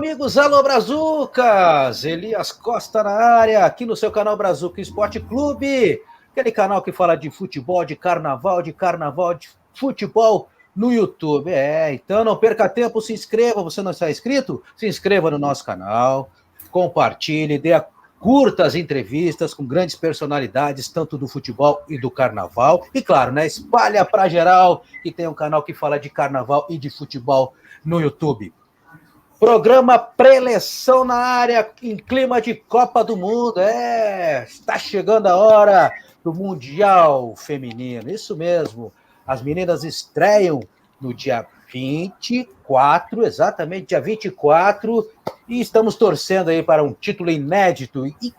amigos, alô Brazucas! Elias Costa na área, aqui no seu canal Brazuca Esporte Clube, aquele canal que fala de futebol, de carnaval, de futebol no YouTube. Então não perca tempo, se inscreva, você não está inscrito? Se inscreva no nosso canal, compartilhe, curta as entrevistas com grandes personalidades, tanto do futebol e do carnaval, e claro, né, espalha para geral que tem um canal que fala de carnaval e de futebol no YouTube. Programa Preleção na área, em clima de Copa do Mundo. Está chegando a hora do Mundial Feminino. Isso mesmo. As meninas estreiam no dia 24, exatamente, dia 24, e estamos torcendo aí para um título inédito e,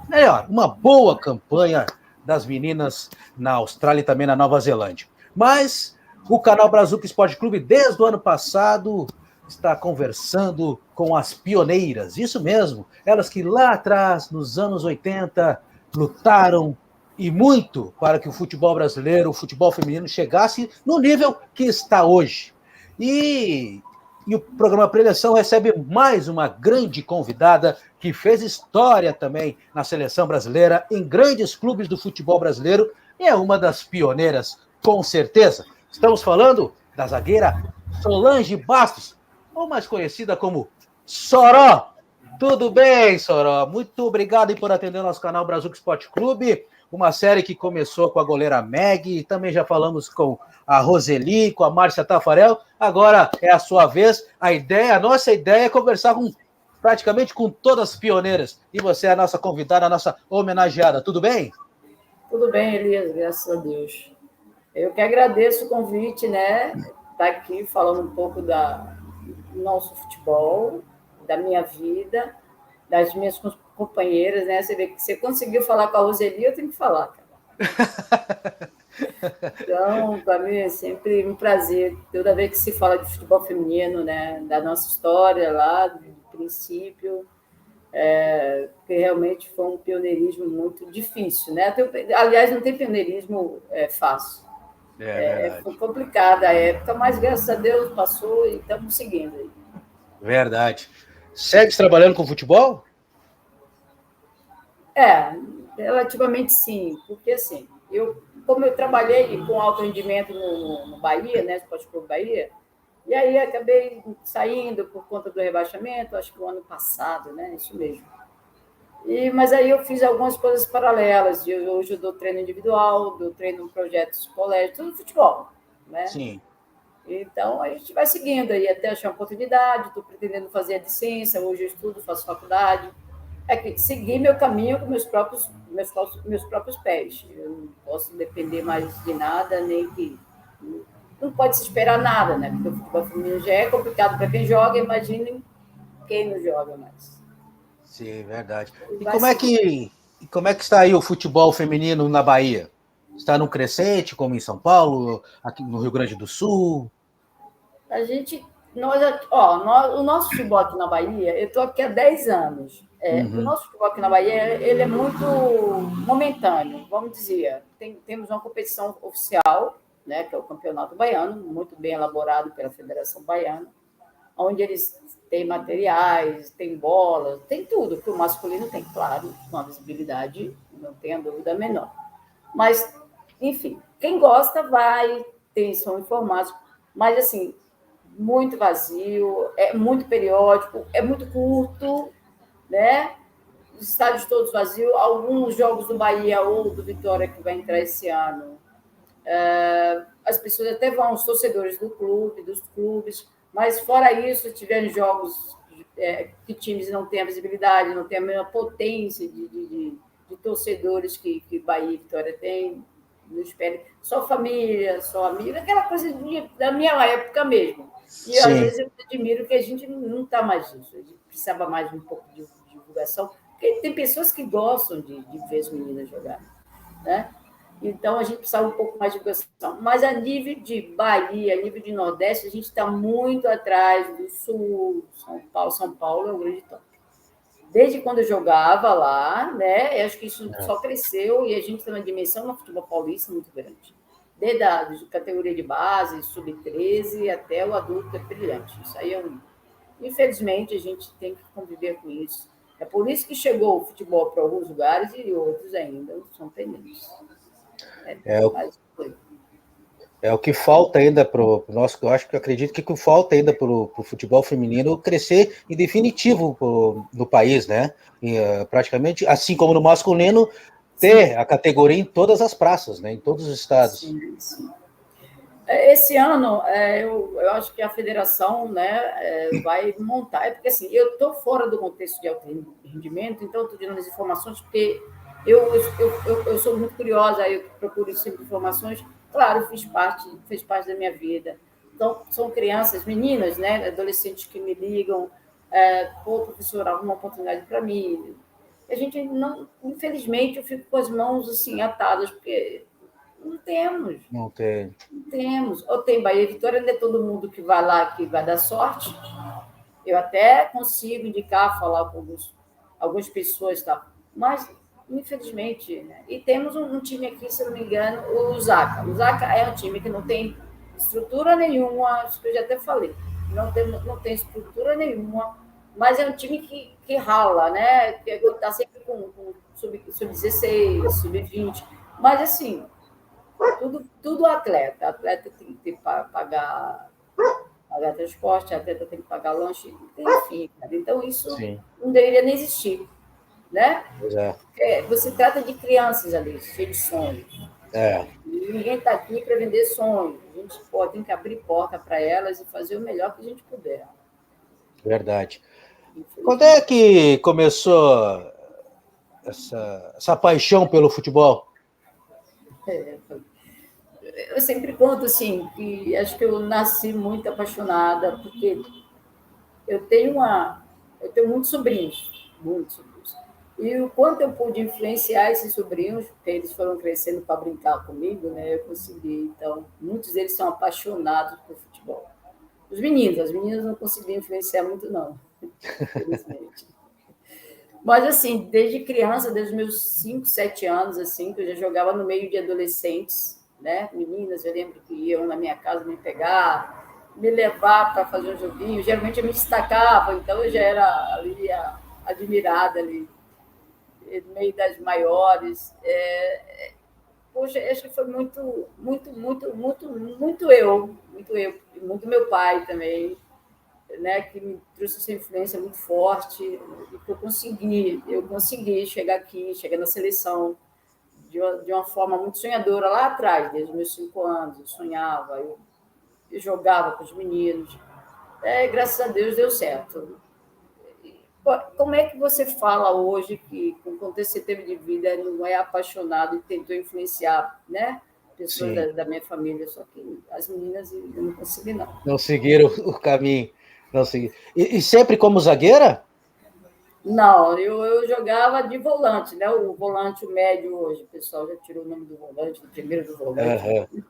melhor, uma boa campanha das meninas na Austrália e também na Nova Zelândia. Mas o canal Brazuca Esporte Clube, desde o ano passado, está conversando com as pioneiras, isso mesmo, elas que lá atrás, nos anos 80, lutaram e muito para que o futebol brasileiro, o futebol feminino, chegasse no nível que está hoje. E o programa Preleção recebe mais uma grande convidada que fez história também na seleção brasileira, em grandes clubes do futebol brasileiro, e é uma das pioneiras, com certeza. Estamos falando da zagueira Solange Bastos, ou mais conhecida como Soró. Tudo bem, Soró? Muito obrigado por atender o nosso canal Brazuca Esporte Clube, uma série que começou com a goleira Meg, também já falamos com a Roseli, com a Márcia Tafarel, agora é a sua vez. A nossa ideia é conversar praticamente com todas as pioneiras, e você é a nossa convidada, a nossa homenageada, tudo bem? Tudo bem, Elias, graças a Deus. Eu que agradeço o convite, né? Estar aqui falando um pouco do nosso futebol, da minha vida, das minhas companheiras, né? Você vê que você conseguiu falar com a Roseli, eu tenho que falar, cara. Então, para mim é sempre um prazer, toda vez que se fala de futebol feminino, né? Da nossa história lá, do princípio, que realmente foi um pioneirismo muito difícil, né? Aliás, não tem pioneirismo fácil. Foi complicada a época, mas graças a Deus passou e estamos seguindo aí. Verdade. Segue trabalhando com futebol? Relativamente sim, porque assim, como eu trabalhei com alto rendimento no Bahia, né, Esporte Clube Bahia, e aí acabei saindo por conta do rebaixamento, acho que o ano passado, né, isso mesmo. Mas aí eu fiz algumas coisas paralelas, hoje eu dou treino individual, dou treino em projetos colégio, tudo futebol, né? Sim. Então, a gente vai seguindo aí até achar uma oportunidade, estou pretendendo fazer a licença, hoje eu estudo, faço faculdade, que seguir meu caminho com meus próprios pés. Eu não posso depender mais de nada, nem que... Não pode se esperar nada, né? Porque o futebol feminino já é complicado para quem joga, imaginem quem não joga mais. Sim, verdade. E como é que está aí o futebol feminino na Bahia? Está num crescente, como em São Paulo, aqui no Rio Grande do Sul? O nosso futebol aqui na Bahia, eu estou aqui há 10 anos. O nosso futebol aqui na Bahia, ele é muito momentâneo, vamos dizer. Temos uma competição oficial, né, que é o Campeonato Baiano, muito bem elaborado pela Federação Baiana, onde eles têm materiais, tem bolas, tem tudo, que o masculino tem, claro, uma visibilidade, não tenha dúvida menor. Mas, enfim, quem gosta vai, são informados, mas, assim, muito vazio, é muito periódico, é muito curto, né? Os estádios todos vazios, alguns jogos do Bahia ou do Vitória que vai entrar esse ano, as pessoas até vão, os torcedores dos clubes, mas fora isso, tiveram jogos que times não têm a visibilidade, não têm a mesma potência de torcedores que Bahia e Vitória têm, não espere, só família, só amigo, aquela coisa da minha época mesmo. E Sim. Às vezes eu admiro que a gente não está mais nisso, a gente precisava mais um pouco de divulgação, porque tem pessoas que gostam de ver as meninas jogarem, né? Então, a gente precisava um pouco mais de divulgação. Mas a nível de Bahia, a nível de Nordeste, a gente está muito atrás do Sul, São Paulo é um grande top. Desde quando eu jogava lá, né? Eu acho que isso só cresceu e a gente tem uma dimensão no futebol paulista muito grande. Desde a categoria de base, sub-13, até o adulto é brilhante. Isso aí é infelizmente, a gente tem que conviver com isso. É por isso que chegou o futebol para alguns lugares e outros ainda são pendentes. Mas foi. É o que falta ainda para o nosso. Eu acredito que o que falta ainda para o futebol feminino crescer em definitivo no país, né? E, praticamente, assim como no masculino, ter a categoria em todas as praças, né? Em todos os estados. Sim, sim. Esse ano, eu acho que a federação, né, vai montar, porque assim, eu estou fora do contexto de alto rendimento, então estou dando as informações, porque eu sou muito curiosa, eu procuro sempre informações. Claro, fez parte da minha vida. Então, são crianças, meninas, né, adolescentes que me ligam, pô, professor, arruma uma oportunidade para mim. A gente não, infelizmente, eu fico com as mãos assim atadas, porque não temos. Não tem. Não temos. Ou tem Bahia e Vitória, não é todo mundo que vai lá que vai dar sorte. Eu até consigo indicar, falar com algumas pessoas, tá? Mas, infelizmente, né? E temos um time aqui, se não me engano, o Zaca. O Zaca é um time que não tem estrutura nenhuma, acho que eu já até falei, não tem estrutura nenhuma, mas é um time que rala, né? Que está sempre com sub-16, sub-20. Mas, assim, tudo atleta. Atleta tem que pagar transporte, atleta tem que pagar lanche, enfim. Cara. Então, isso Sim. não deveria nem existir. Né? Pois é. Você trata de crianças ali, cheias de sonhos. E ninguém está aqui para vender sonhos. A gente tem que abrir porta para elas e fazer o melhor que a gente puder. Verdade. Quando é que começou essa paixão pelo futebol? Eu sempre conto assim, que acho que eu nasci muito apaixonada, porque eu tenho muitos sobrinhos, muitos sobrinhos. E o quanto eu pude influenciar esses sobrinhos, porque eles foram crescendo para brincar comigo, né? Eu consegui. Então, muitos deles são apaixonados por futebol. Os meninos, as meninas não consegui influenciar muito, não, infelizmente. Mas, assim, desde criança, desde os meus 5, 7 anos, assim, que eu já jogava no meio de adolescentes, né? Meninas, eu lembro que iam na minha casa me pegar, me levar para fazer um joguinho. Geralmente eu me destacava, então eu já era ali admirada ali, no meio das maiores. Poxa, acho que foi muito eu, e muito meu pai também, né, que me trouxe essa influência muito forte, e que eu consegui chegar aqui, chegar na seleção de uma forma muito sonhadora lá atrás, desde os meus 5 anos, eu sonhava, eu jogava com os meninos, graças a Deus deu certo. Como é que você fala hoje que, com o contexto que você teve de vida, não é apaixonado e tentou influenciar, né, pessoas da minha família, só que as meninas eu não consegui, não. Não seguiram o caminho. Não seguiram. E sempre como zagueira? Não, eu jogava de volante, né? O volante o médio hoje, o pessoal já tirou o nome do volante, do primeiro do volante. Uhum.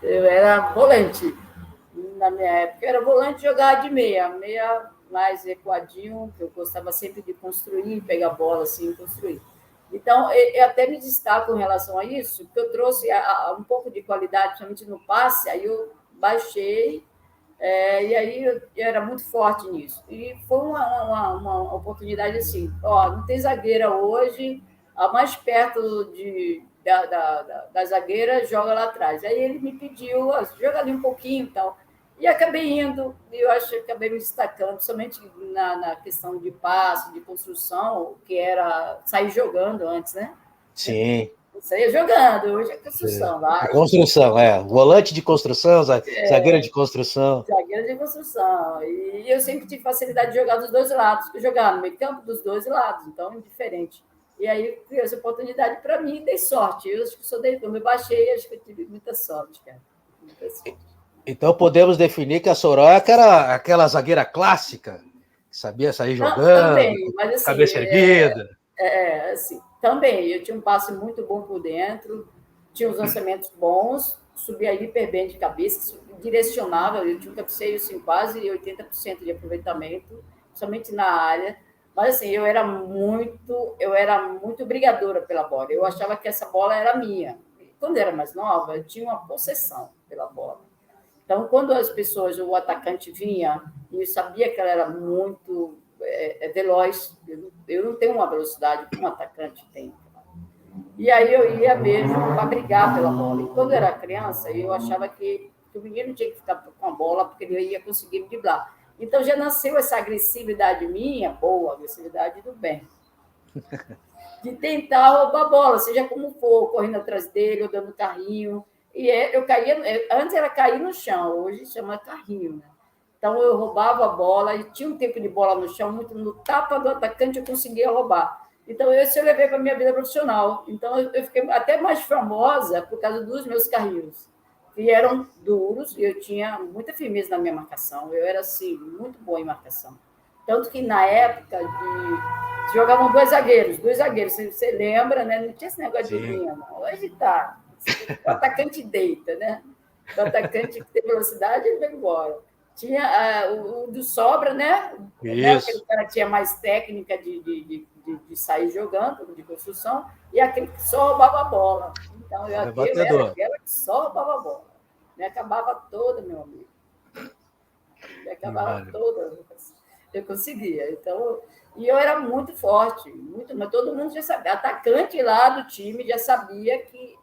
Eu era volante. Na minha época, eu era volante e jogava de meia mais recuadinho, que eu gostava sempre de construir, pegar bola assim e construir. Então, eu até me destaco em relação a isso, porque eu trouxe um pouco de qualidade, principalmente no passe, aí eu baixei, e aí eu era muito forte nisso. E foi uma oportunidade assim, não tem zagueira hoje, a mais perto da zagueira joga lá atrás. Aí ele me pediu, joga ali um pouquinho e tal. E acabei indo, e eu acho que acabei me destacando, somente na questão de passe, de construção, que era sair jogando antes, né? Sim. Saía jogando, hoje é construção. A construção, volante de construção, zagueira de construção. Zagueira de construção. E eu sempre tive facilidade de jogar dos dois lados, jogar no meio campo dos dois lados, então indiferente. E aí criou essa oportunidade para mim e dei sorte. Eu acho que quando eu baixei, acho que eu tive muita sorte, cara. Muita sorte. Então podemos definir que a Soroca era aquela zagueira clássica, que sabia sair jogando, também, mas, assim, cabeça erguida. Assim, também, eu tinha um passe muito bom por dentro, tinha uns lançamentos bons, subia hiper bem de cabeça, direcionava, eu tinha um cabeceio assim, quase 80% de aproveitamento, somente na área. Mas assim, eu era muito brigadora pela bola. Eu achava que essa bola era minha. Quando eu era mais nova, eu tinha uma possessão pela bola. Então, quando as pessoas, o atacante vinha, e eu sabia que ela era muito veloz, eu não tenho uma velocidade que um atacante tem. E aí eu ia mesmo para brigar pela bola. E quando eu era criança, eu achava que o menino tinha que ficar com a bola, porque ele ia conseguir me driblar. Então já nasceu essa agressividade minha, boa, agressividade do bem, de tentar roubar a bola, seja como for, correndo atrás dele, ou dando carrinho. E eu caía, antes era cair no chão, hoje chama carrinho, né? Então eu roubava a bola e tinha um tempo de bola no chão, muito no tapa do atacante eu conseguia roubar. Então isso eu levei para a minha vida profissional. Então eu fiquei até mais famosa por causa dos meus carrinhos, que eram duros e eu tinha muita firmeza na minha marcação. Eu era assim muito boa em marcação. Tanto que na época jogavam dois zagueiros. Você lembra, né? Não tinha esse negócio de linha, não. Hoje tá. O atacante deita, né? O atacante que tem velocidade, ele vai embora. Tinha o do sobra, né? Aquele cara que tinha mais técnica de sair jogando, de construção, e aquele que só roubava a bola. Então, eu era aquela que só roubava a bola. Me acabava toda, meu amigo. Me acabava toda. Eu conseguia. Então, e eu era muito forte, muito, mas todo mundo já sabia. Atacante lá do time já sabia que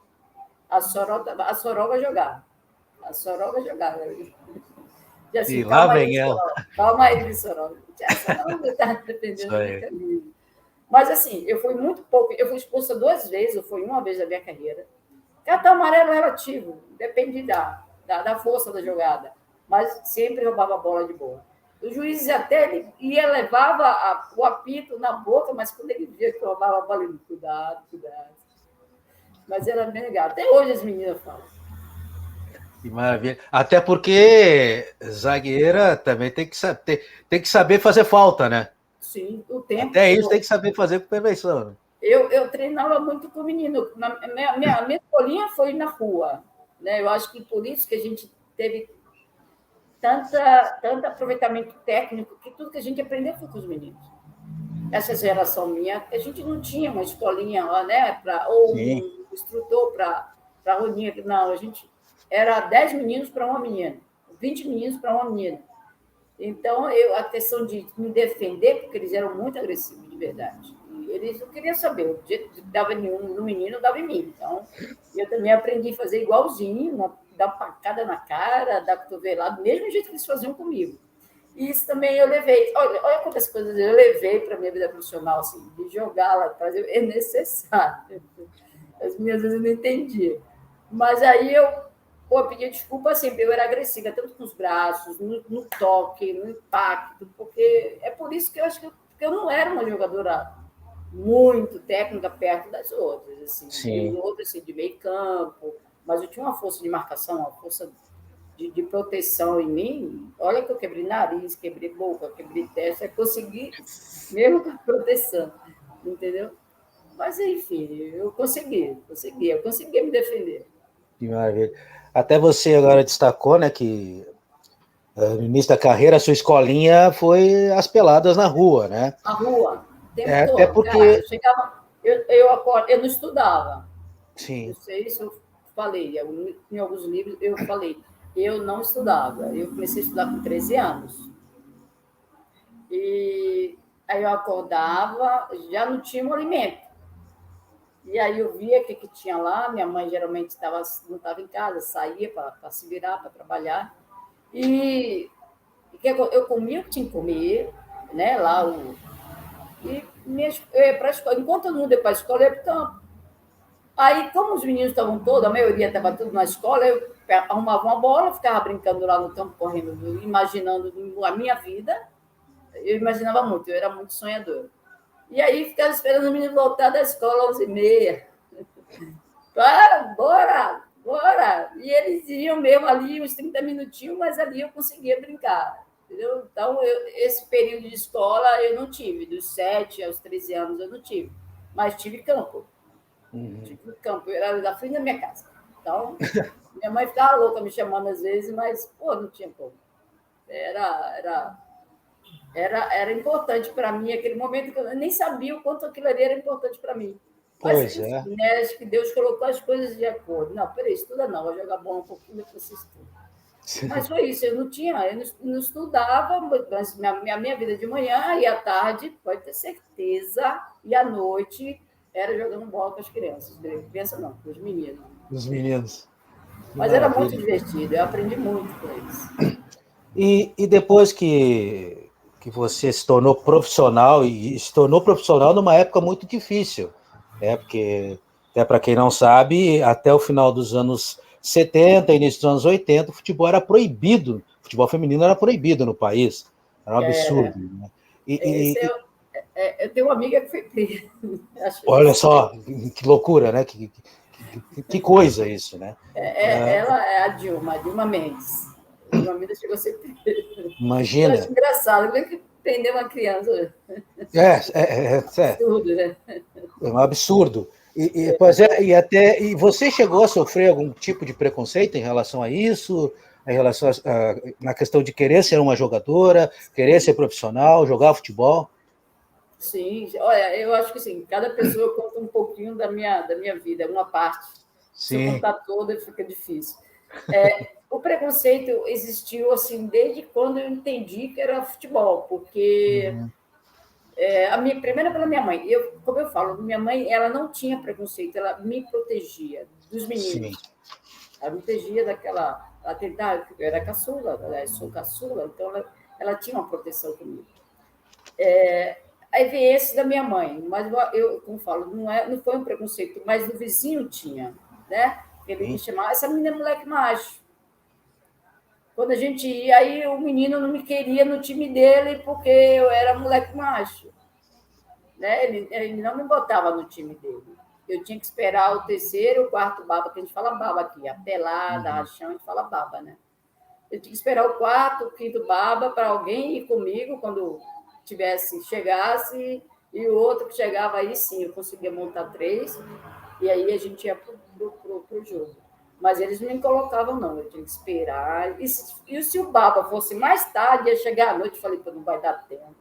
a Sorova jogava. A Sorova jogava. E assim, lá vem ela. Calma aí, Sorova. Essa não está dependendo do caminho. Mas assim, eu fui muito pouco. Eu fui expulsa 2 vezes, ou foi uma vez na minha carreira. Cartão amarelo relativo, depende da força da jogada. Mas sempre roubava a bola de boa. O juiz até levava o apito na boca, mas quando ele via que roubava a bola, ele cuidado. Mas era bem legal. Até hoje as meninas falam. Que maravilha. Até porque zagueira também tem que saber fazer falta, né? Sim, o tempo. Até isso tem que saber fazer com perfeição. Né? Eu treinava muito com o menino. Minha escolinha foi na rua. Né? Eu acho que por isso que a gente teve tanto aproveitamento técnico, que tudo que a gente aprendeu foi com os meninos. Essa geração minha, a gente não tinha uma escolinha, né, ou um instrutor para rodinha. Não, a gente era 10 meninos para uma menina, 20 meninos para uma menina. Então, a questão de me defender, porque eles eram muito agressivos, de verdade. E eles não queriam saber. O jeito que dava no menino, dava em mim. Então, eu também aprendi a fazer igualzinho, dar pancada na cara, dar cotovelado, do mesmo jeito que eles faziam comigo. E isso também eu levei. Olha quantas coisas eu levei para a minha vida profissional, assim, de jogar lá atrás. É necessário. As minhas vezes eu não entendia. Mas aí eu pedia desculpa sempre. Eu era agressiva, tanto com os braços, no toque, no impacto, porque é por isso que eu acho que eu não era uma jogadora muito técnica perto das outras. Assim. Sim. Outras assim, de meio campo, mas eu tinha uma força de marcação, uma força de proteção em mim. Olha que eu quebrei nariz, quebrei boca, quebrei testa, consegui, mesmo com a proteção, entendeu? Mas, enfim, eu consegui me defender. Que maravilha. Até você agora destacou, né, que no início da carreira a sua escolinha foi as peladas na rua, né? Na rua, o tempo todo. Até porque... Cara, eu chegava, eu não estudava. Sim. Não sei se eu falei, em alguns livros eu falei, eu não estudava. Eu comecei a estudar com 13 anos. E aí eu acordava, já não tinha um alimento. E aí eu via o que tinha lá. Minha mãe geralmente não estava em casa, saía para se virar, para trabalhar. E eu comia o que tinha que comer, né? Lá e para a escola. Enquanto todo mundo ia para a escola, eu ia para o campo. Aí, como os meninos estavam todos, a maioria estava tudo na escola, eu arrumava uma bola, ficava brincando lá no campo, correndo, imaginando a minha vida. Eu imaginava muito, eu era muito sonhadora. E aí ficava esperando o menino voltar da escola às 11h30. Bora! E eles iam mesmo ali uns 30 minutinhos, mas ali eu conseguia brincar. Entendeu? Então, esse período de escola eu não tive. Dos 7 aos 13 anos eu não tive. Mas tive campo. Tive campo. Eu era da frente da minha casa. Então, minha mãe ficava louca me chamando às vezes, mas, não tinha como. Era importante para mim aquele momento, que eu nem sabia o quanto aquilo ali era importante para mim. Mas, enfim, né, acho que Deus colocou as coisas de acordo. Não, peraí, estuda não, vou jogar bola um pouquinho, depois você estuda. Mas foi isso, eu não estudava, mas minha vida de manhã e à tarde, pode ter certeza, e à noite era jogando bola com as crianças. Criança não, com os meninos. Os meninos. Que Mas era muito maravilha. divertido, eu aprendi muito com eles. E depois que você se tornou profissional, e se tornou profissional numa época muito difícil, porque, até para quem não sabe, até o final dos anos 70, início dos anos 80, o futebol era proibido, o futebol feminino era proibido no país, era um absurdo. Né? Esse eu tenho uma amiga que foi presa. Olha só, que loucura, né? Que coisa isso, né? Ela é a Dilma Mendes. A Dilma Mendes chegou a ser presa. Eu Imagina. acho engraçado, como é que prender uma criança? É Absurdo, né? um absurdo. E você chegou a sofrer algum tipo de preconceito em relação a isso, em relação na questão de querer ser uma jogadora, querer ser profissional, jogar futebol? Sim, olha, eu acho que sim, cada pessoa conta um pouquinho da minha vida, uma parte. Se eu Sim. contar toda, fica difícil. O preconceito existiu assim desde quando eu entendi que era futebol, porque a minha primeira pela minha mãe. Como eu falo, minha mãe, ela não tinha preconceito, ela me protegia dos Sim. meninos. Ela me protegia daquela, ela tentava, eu era caçula, eu sou caçula, então ela tinha uma proteção comigo. Aí vem esse da minha mãe, mas eu como falo, não foi um preconceito, mas o vizinho tinha, né? Ele me chamava, essa menina é moleque macho. Quando a gente ia, aí o menino não me queria no time dele porque eu era moleque macho. Né? Ele não me botava no time dele. Eu tinha que esperar o terceiro, o quarto baba, que a gente fala baba aqui, a pelada, a rachão, a gente fala baba, né? Eu tinha que esperar o quarto, o quinto baba para alguém ir comigo quando chegasse, e o outro que chegava aí sim, eu conseguia montar 3, e aí a gente ia pro jogo. Mas eles não me colocavam, não, eu tinha que esperar. E se o baba fosse mais tarde, ia chegar à noite, eu falei, não vai dar tempo.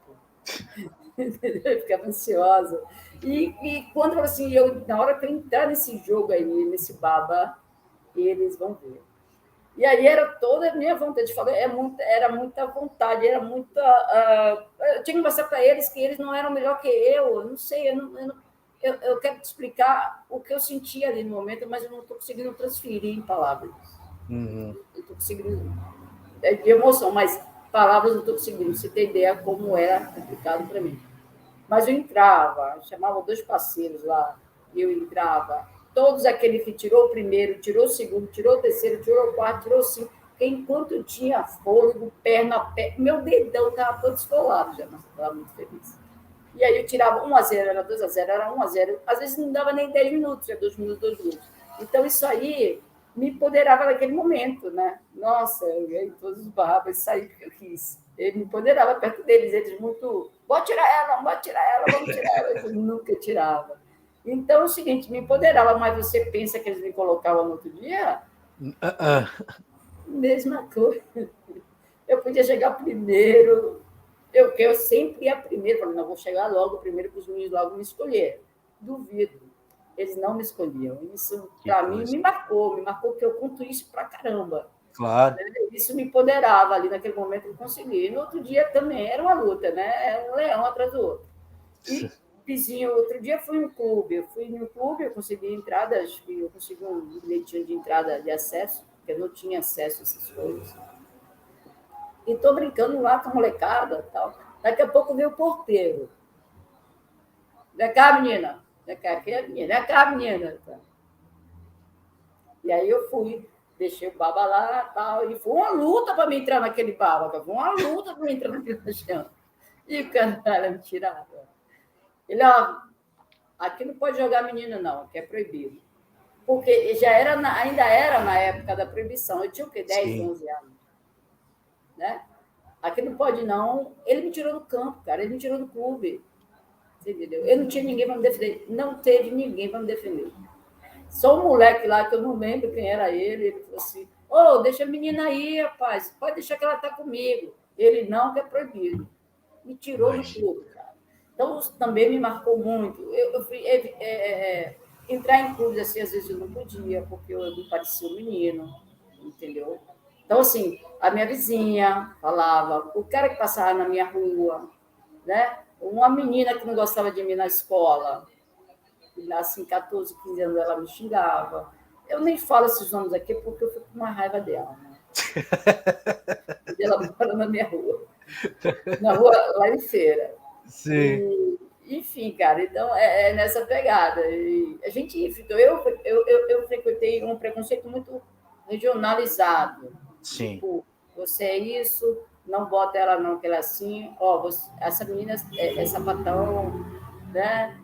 Eu ficava ansiosa. E quando assim, na hora que eu entrar nesse jogo aí, nesse baba, eles vão ver. E aí era toda a minha vontade de falar, era muita vontade, era muita. Eu tinha que mostrar para eles que eles não eram melhor que eu não sei, eu quero te explicar o que eu sentia ali no momento, mas eu não estou conseguindo transferir em palavras. Uhum. Eu estou conseguindo. É de emoção, mas palavras eu não estou conseguindo. Você tem ideia como era complicado para mim. Mas eu entrava, chamava 2 parceiros lá, e eu entrava. Todos aqueles que tirou o primeiro, tirou o segundo, tirou o terceiro, tirou o quarto, tirou o cinco. Porque enquanto eu tinha fôlego, perna, meu dedão estava todo esfolado já, mas eu estava muito feliz. E aí eu tirava 1-0, era 2-0, era 1-0. Às vezes não dava nem 10 minutos, era 2 minutos, 2 minutos. Então isso aí me empoderava naquele momento, né? Nossa, eu ganhei todos os barrabas e saí porque eu quis. Ele me empoderava perto deles, eles muito, pode tirar ela, vamos tirar ela, vamos tirar ela. Eu nunca tirava. Então é o seguinte, me empoderava, mas você pensa que eles me colocavam no outro dia? Mesma coisa. Eu podia chegar primeiro, eu sempre ia primeiro, falei, não, vou chegar logo primeiro para os meninos logo me escolher. Duvido. Eles não me escolhiam. Isso, para mim, me marcou porque eu conto isso para caramba. Claro. Isso me empoderava ali naquele momento, eu consegui. No outro dia também era uma luta, né? Era um leão atrás do outro. E vizinho, outro dia fui eu fui no clube, eu consegui entrada, acho que eu consegui um bilhetinho de entrada de acesso, porque eu não tinha acesso a essas coisas. E estou brincando lá com a molecada tal. Daqui a pouco veio o porteiro. Vem cá, menina. Vem cá, aqui é a menina. Vem cá, menina. E aí eu fui, deixei o baba lá tal. E foi uma luta para me entrar naquele baba. Foi uma luta para me entrar naquele chão. E o cara me tirava. Ele, ó, aqui não pode jogar menina, não, que é proibido. Porque ainda era na época da proibição. Eu tinha o quê? 10, Sim. 11 anos. Né? Aqui não pode, não. Ele me tirou do campo, cara. Ele me tirou do clube. Você entendeu? Eu não tinha ninguém para me defender. Não teve ninguém para me defender. Só um moleque lá, que eu não lembro quem era ele, ele falou assim, deixa a menina aí, rapaz. Pode deixar que ela está comigo. Ele, não, que é proibido. Me tirou do clube, cara. Então, isso também me marcou muito. Eu fui entrar em clubes assim, às vezes eu não podia, porque eu não parecia um menino, entendeu? Então, assim, a minha vizinha falava, o cara que passava na minha rua, né? Uma menina que não gostava de mim na escola, assim, 14, 15 anos, ela me xingava. Eu nem falo esses nomes aqui porque eu fico com uma raiva dela, né? E ela mora na minha rua, na rua lá em Feira. Sim. E, enfim, cara, então é nessa pegada. E a gente, então, eu frequentei um preconceito muito regionalizado. Sim. Tipo, você é isso, não bota ela não, que ela é assim. Ó, essa menina é sapatão, né?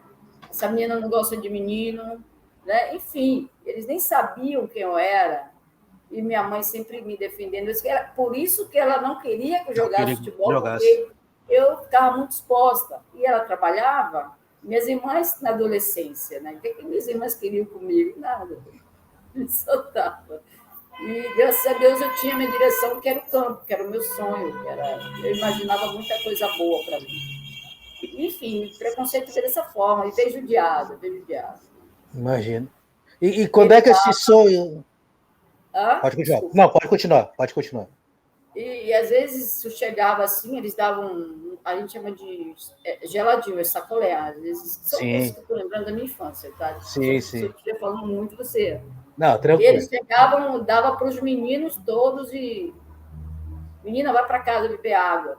Essa menina não gosta de menino, né? Enfim, eles nem sabiam quem eu era. E minha mãe sempre me defendendo. Por isso que ela não queria que eu Não jogasse queria futebol, jogasse. porque eu ficava muito exposta. E ela trabalhava, minhas irmãs na adolescência, né? O que minhas irmãs queriam comigo? Nada. Me soltava. E graças a Deus eu tinha minha direção, que era o campo, que era o meu sonho, eu imaginava muita coisa boa para mim. Enfim, preconceito veio dessa forma, e veio judiado, veio judiado. Imagino. E quando é que esse sonho. Ah, Pode continuar. desculpa. Não, pode continuar, pode continuar. E às vezes, se chegava assim, eles davam, a gente chama de geladinho, sacolé. Às vezes, são coisas Sim, que eu estou lembrando da minha infância, tá? sim, Se eu sim. estiver falando muito, você. Não, E eles tranquilo. chegavam, dava para os meninos todos e. Menina, vai para casa beber água.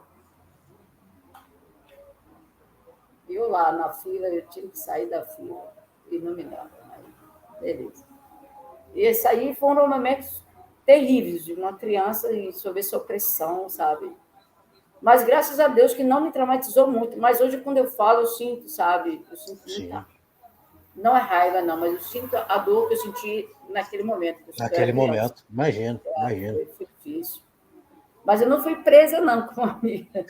E eu lá na fila, eu tive que sair da fila. E não me dava. Beleza. E esses aí foram momentos terríveis de uma criança e sob essa opressão, sabe? Mas graças a Deus que não me traumatizou muito. Mas hoje, quando eu falo, eu sinto, sabe? Eu sinto muita. Sim. Não é raiva, não, mas eu sinto a dor que eu senti naquele momento, que eu era Naquele criança. momento. Imagino, imagino. Foi difícil. Mas eu não fui presa, não, com a amiga.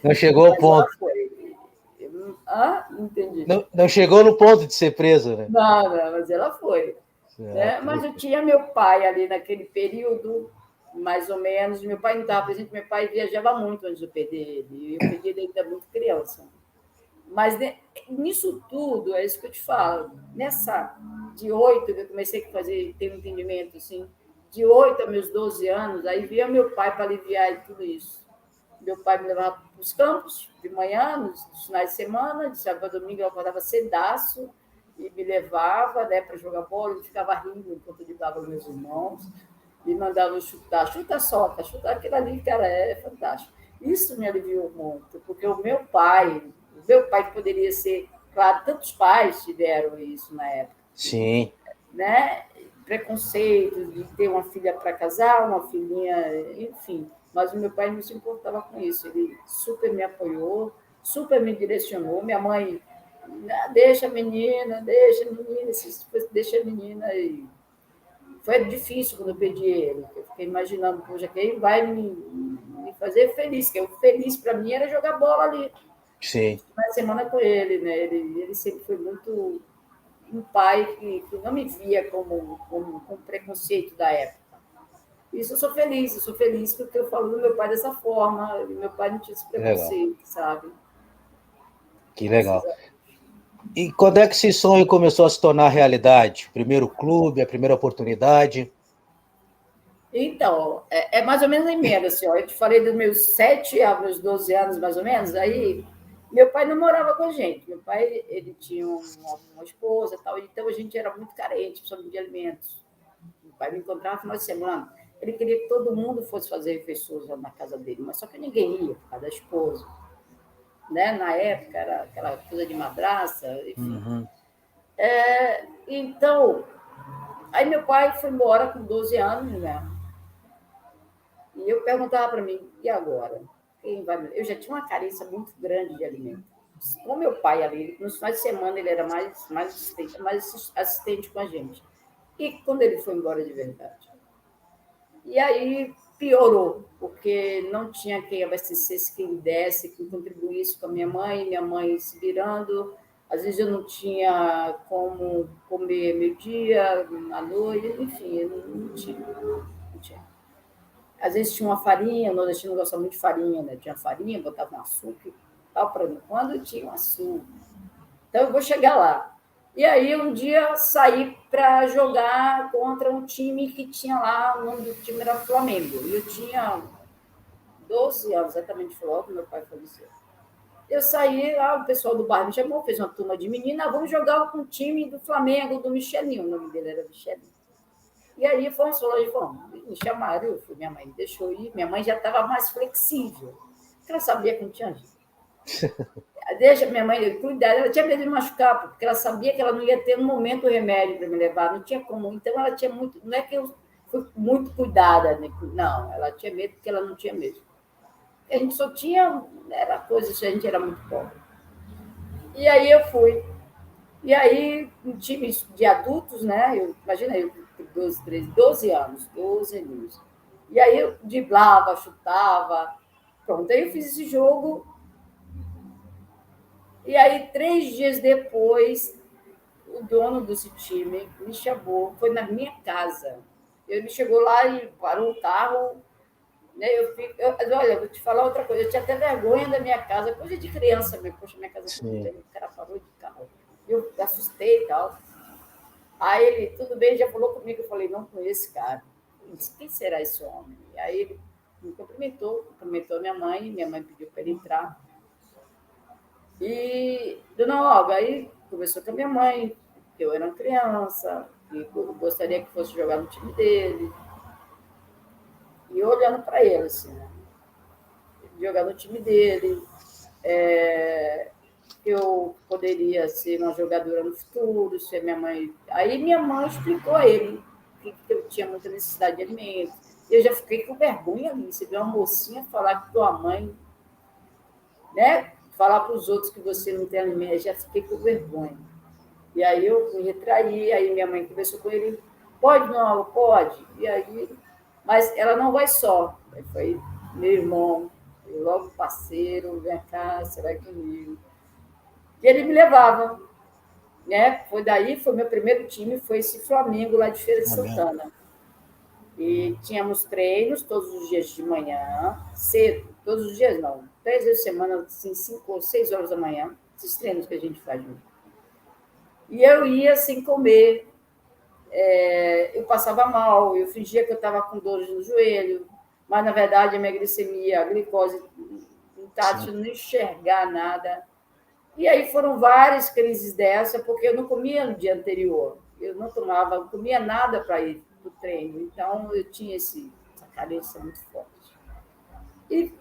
Não chegou ao Mas ela ponto. foi. Ah, não entendi. Não chegou no ponto de ser presa, né? Não, mas ela foi. Ah, Né? que Mas eu legal. tinha meu pai ali naquele período, mais ou menos. Meu pai não estava presente, meu pai viajava muito antes de eu perder ele. E eu perdi ele ainda muito criança. Mas nisso tudo, é isso que eu te falo. Nessa de 8, que eu comecei a fazer, ter um entendimento assim, de 8 a meus 12 anos, aí via meu pai para aliviar tudo isso. Meu pai me levava para os campos de manhã, nos finais de semana, de sábado a domingo eu acordava cedaço e me levava, né, para jogar bola, eu ficava rindo enquanto eu ligava os meus irmãos, me mandavam chutar, chuta solta, chuta aquilo ali, cara, é fantástico. Isso me aliviou muito, porque o meu pai poderia ser, claro, tantos pais tiveram isso na época, Sim, né? Preconceito de ter uma filha para casar, uma filhinha, enfim. Mas o meu pai não se importava com isso. Ele super me apoiou, super me direcionou. Minha mãe, deixa a menina, deixa a menina. E foi difícil quando eu perdi ele. Eu fiquei imaginando, poxa, quem vai me fazer feliz? Que o feliz para mim era jogar bola ali, sim. na semana com ele, né? Ele sempre foi muito um pai que não me via como preconceito da época. Isso eu sou feliz porque eu falo do meu pai dessa forma, meu pai não tinha esse Que legal. preconceito, sabe? Que Graças legal. a... E quando é que esse sonho começou a se tornar realidade? Primeiro clube, a primeira oportunidade? Então, é mais ou menos a emenda, assim, ó. Eu te falei dos meus 7 aos meus 12 anos, mais ou menos, aí meu pai não morava com a gente. Meu pai, ele tinha uma esposa e tal, então a gente era muito carente, principalmente de alimentos. Meu pai me encontrava no final de semana. Ele queria que todo mundo fosse fazer refeições na casa dele, mas só que ninguém ia, por causa da esposa. Né? Na época, era aquela coisa de madraça, enfim. Uhum. Então, aí meu pai foi embora com 12 anos, né? E eu perguntava para mim, e agora? Quem vai me... Eu já tinha uma carência muito grande de alimento. Com meu pai ali, nos finais de semana ele era mais assistente com a gente. E quando ele foi embora de verdade? E aí piorou, porque não tinha quem abastecesse, quem desse, quem contribuísse com a minha mãe se virando. Às vezes eu não tinha como comer meio-dia, à noite, enfim, eu não tinha, não tinha. Às vezes tinha uma farinha, o nordestino gosta muito de farinha, né? Tinha farinha, botava um açúcar, tal para mim. Quando tinha um açúcar. Então eu vou chegar lá. E aí, um dia, saí para jogar contra um time que tinha lá, o nome do time era Flamengo. E eu tinha 12 anos, exatamente, foi logo que meu pai faleceu. Eu saí, lá, o pessoal do bairro me chamou, fez uma turma de menina, vamos jogar com o time do Flamengo, do Michelinho, o nome dele era Michelinho. E aí fomos, vamos, me chamaram, eu fui, minha mãe deixou ir, minha mãe já estava mais flexível, porque ela sabia que não tinha jeito. Deixa minha mãe cuidar, ela tinha medo de machucar, porque ela sabia que ela não ia ter um momento o remédio para me levar, não tinha como. Então ela tinha muito, não é que eu fui muito cuidada, né? Não, ela tinha medo porque ela não tinha medo. A gente só tinha, era coisa, a gente era muito pobre. E aí eu fui. E aí, um time de adultos, né? Imagina, eu com 12, 13, 12 anos, 12 anos. E aí eu driblava, chutava. Pronto, aí eu fiz esse jogo. E aí, 3 dias depois, o dono desse time me chamou, foi na minha casa. Ele chegou lá e parou o carro. Né, olha, eu vou te falar outra coisa. Eu tinha até vergonha da minha casa, coisa de criança mesmo. Poxa, minha casa tudo bem. O cara parou de carro. Eu assustei e tal. Aí ele, tudo bem, já falou comigo. Eu falei, não conheço esse cara. Eu disse, quem será esse homem? E aí ele me cumprimentou minha mãe pediu para ele entrar. E, dona Olga, aí conversou com a minha mãe, que eu era uma criança, que eu gostaria que fosse jogar no time dele. E olhando para ele, assim, né? Jogar no time dele, que eu poderia ser uma jogadora no futuro, ser minha mãe. Aí minha mãe explicou a ele que eu tinha muita necessidade de alimento. Eu já fiquei com vergonha ali. Você vê uma mocinha falar que tua mãe, né? Falar para os outros que você não tem alimento, eu já fiquei com vergonha. E aí eu me retraí, aí minha mãe conversou com ele, pode, não, pode. E aí, mas ela não vai só. Aí foi meu irmão, logo parceiro, vem cá, você vai comigo. E ele me levava, né? Foi daí, foi meu primeiro time, foi esse Flamengo lá de Feira de Santana. E tínhamos treinos todos os dias de manhã, cedo, todos os dias não, 3 vezes por semana, assim, 5 ou 6 horas da manhã, esses treinos que a gente faz junto. E eu ia sem comer, eu passava mal, eu fingia que eu estava com dores no joelho, mas na verdade a minha glicemia, a glicose, não estava deixando enxergar nada. E aí foram várias crises dessa, porque eu não comia no dia anterior, eu não comia nada para ir para o treino, então eu tinha essa carência muito forte. E,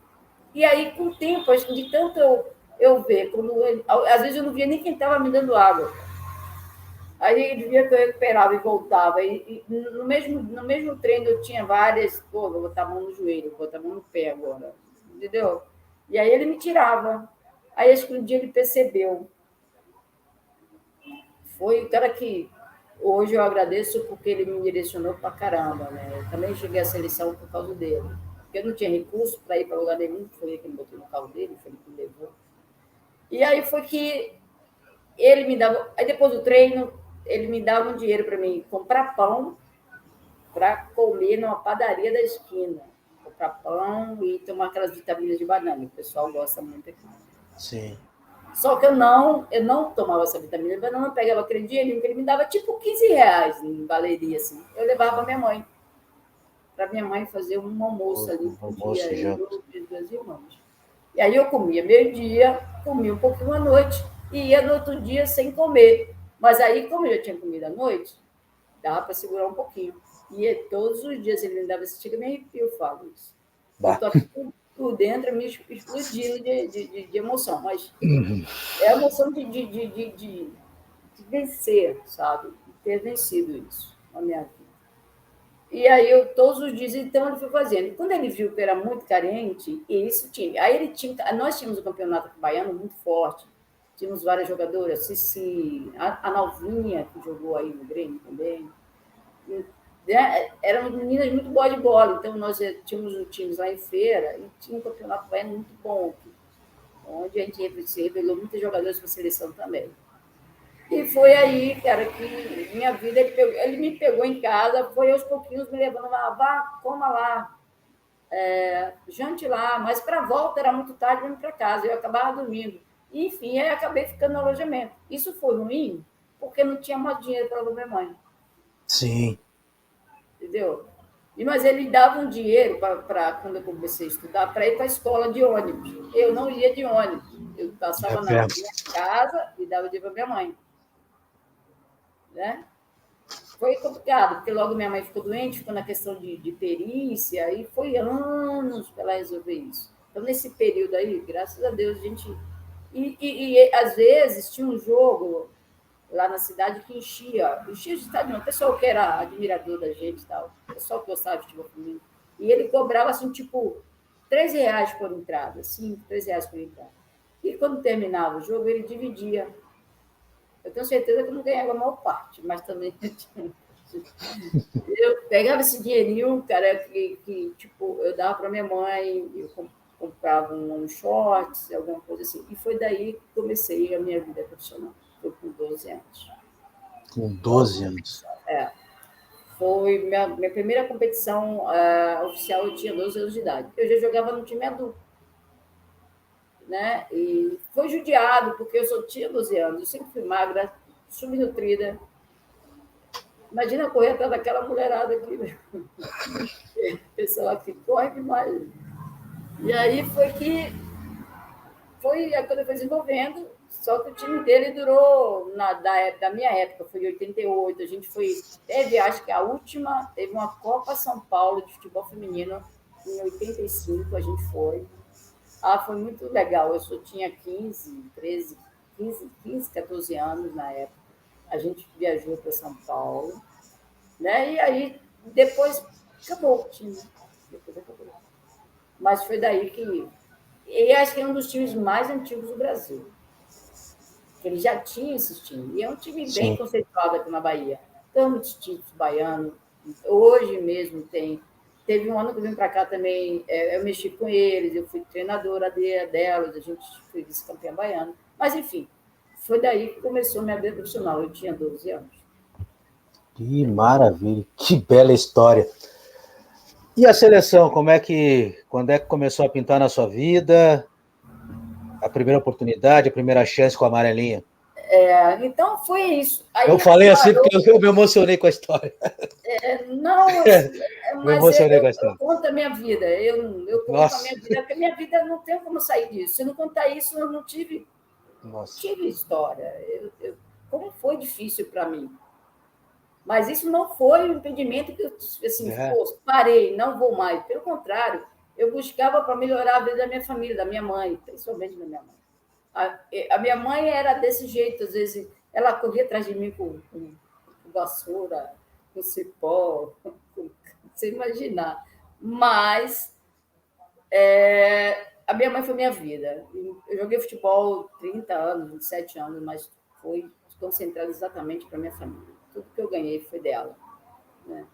e aí, com o tempo, acho que de tanto eu ver, às vezes eu não via nem quem estava me dando água. Aí, de dia que eu recuperava e voltava, e no mesmo treino eu tinha várias, pô, vou botar a mão no joelho, vou botar a mão no pé agora, entendeu? E aí ele me tirava. Aí acho que um dia ele percebeu. Foi o cara que hoje eu agradeço porque ele me direcionou pra caramba, né? Eu também cheguei à seleção por causa dele. Porque eu não tinha recurso para ir para lugar nenhum, foi ele que me botou no carro dele, foi ele que me levou. E aí foi que ele me dava. Aí depois do treino, ele me dava um dinheiro para mim comprar pão para comer numa padaria da esquina. Comprar pão e tomar aquelas vitaminas de banana, que o pessoal gosta muito aqui. Sim. Só que eu não tomava essa vitamina de banana, eu pegava aquele dinheirinho que ele me dava, tipo R$ 15 em valeria, assim. Eu levava a minha mãe, para minha mãe fazer um almoço ali por dia, eu e os meus irmãos. E aí eu comia meio-dia, comia um pouquinho à noite e ia no outro dia sem comer. Mas aí, como eu já tinha comido à noite, dava para segurar um pouquinho. E todos os dias ele me dava esse chega me arrepio, eu falo isso. Eu estou aqui por dentro me explodindo de emoção, mas é a emoção de vencer, sabe? De ter vencido isso na minha vida. E aí eu, todos os dias, então, ele foi fazendo. E quando ele viu que era muito carente, isso tinha. Aí ele tinha. Nós tínhamos um campeonato baiano muito forte. Tínhamos várias jogadoras, Cici, a Nalvinha, que jogou aí no Grêmio também. E, né, eram meninas muito boas de bola, então nós tínhamos times lá em Feira e tinha um campeonato baiano muito bom, onde a gente se revelou muitos jogadores para a seleção também. E foi aí, cara, que minha vida, ele me pegou em casa, foi aos pouquinhos me levando, vá, coma lá, jante lá, mas para a volta era muito tarde, indo para casa, eu acabava dormindo. E, enfim, aí acabei ficando no alojamento. Isso foi ruim? porque não tinha mais dinheiro para minha mãe. Sim. Entendeu? Mas ele dava um dinheiro para quando eu comecei a estudar, para ir para a escola de ônibus. Eu não ia de ônibus. Eu passava na minha casa e dava dinheiro para minha mãe. Né? Foi complicado, porque logo minha mãe ficou doente, ficou na questão de perícia, e foi anos para ela resolver isso. Então, nesse período aí, graças a Deus, a gente. Às vezes tinha um jogo lá na cidade que enchia o estádio, o pessoal que era admirador da gente e tal, o pessoal que gostava de futebol comigo. E ele cobrava assim, tipo, R$ 3 por entrada, 5, R$ 3 por entrada. E quando terminava o jogo, ele dividia. Eu tenho certeza que eu não ganhava a maior parte, mas também eu pegava esse dinheirinho, cara, que tipo, eu dava para minha mãe, eu comprava um shorts, alguma coisa assim. E foi daí que comecei a minha vida profissional. Foi com 12 anos. Com 12 anos. É. Foi minha primeira competição oficial, eu tinha 12 anos de idade. Eu já jogava no time adulto. Né? E foi judiado, porque eu só tinha 12 anos, eu sempre fui magra, subnutrida. Imagina correr atrás daquela mulherada aqui, né? Pessoal que corre demais. E aí foi quando eu fui desenvolvendo, só que o time dele durou, da minha época, foi em 88, a gente teve, acho que a última, teve uma Copa São Paulo de futebol feminino, em 85 a gente foi. Foi muito legal, eu só tinha 15, 14 anos na época. A gente viajou para São Paulo, né? E aí depois acabou o time. Depois acabou. Mas foi daí que. E acho que é um dos times mais antigos do Brasil. Ele já tinha esse time. E é um time bem conceituado aqui na Bahia. Tem muitos títulos baianos. Hoje mesmo tem. Teve um ano que eu vim para cá também, eu mexi com eles, eu fui treinadora delas, a gente foi vice-campeã baiana. Mas, enfim, foi daí que começou a minha vida profissional. Eu tinha 12 anos. Que maravilha, que bela história. E a seleção, quando é que começou a pintar na sua vida? A primeira oportunidade, a primeira chance com a amarelinha? Então, foi isso. Aí, eu falei assim porque eu me emocionei com a história. Não, me mas emocionei com a eu história. conto a minha vida. Eu conto a minha vida, porque a minha vida não tem como sair disso. Se eu não contar isso, eu não tive história. Como foi difícil para mim. Mas isso não foi um impedimento que eu assim, parei, não vou mais. Pelo contrário, eu buscava para melhorar a vida da minha família, da minha mãe, principalmente da minha mãe. A minha mãe era desse jeito, às vezes, ela corria atrás de mim com vassoura, com cipó, você imaginar. Mas a minha mãe foi minha vida. Eu joguei futebol 30 anos, 27 anos, mas foi concentrado exatamente para minha família. Tudo que eu ganhei foi dela. Né?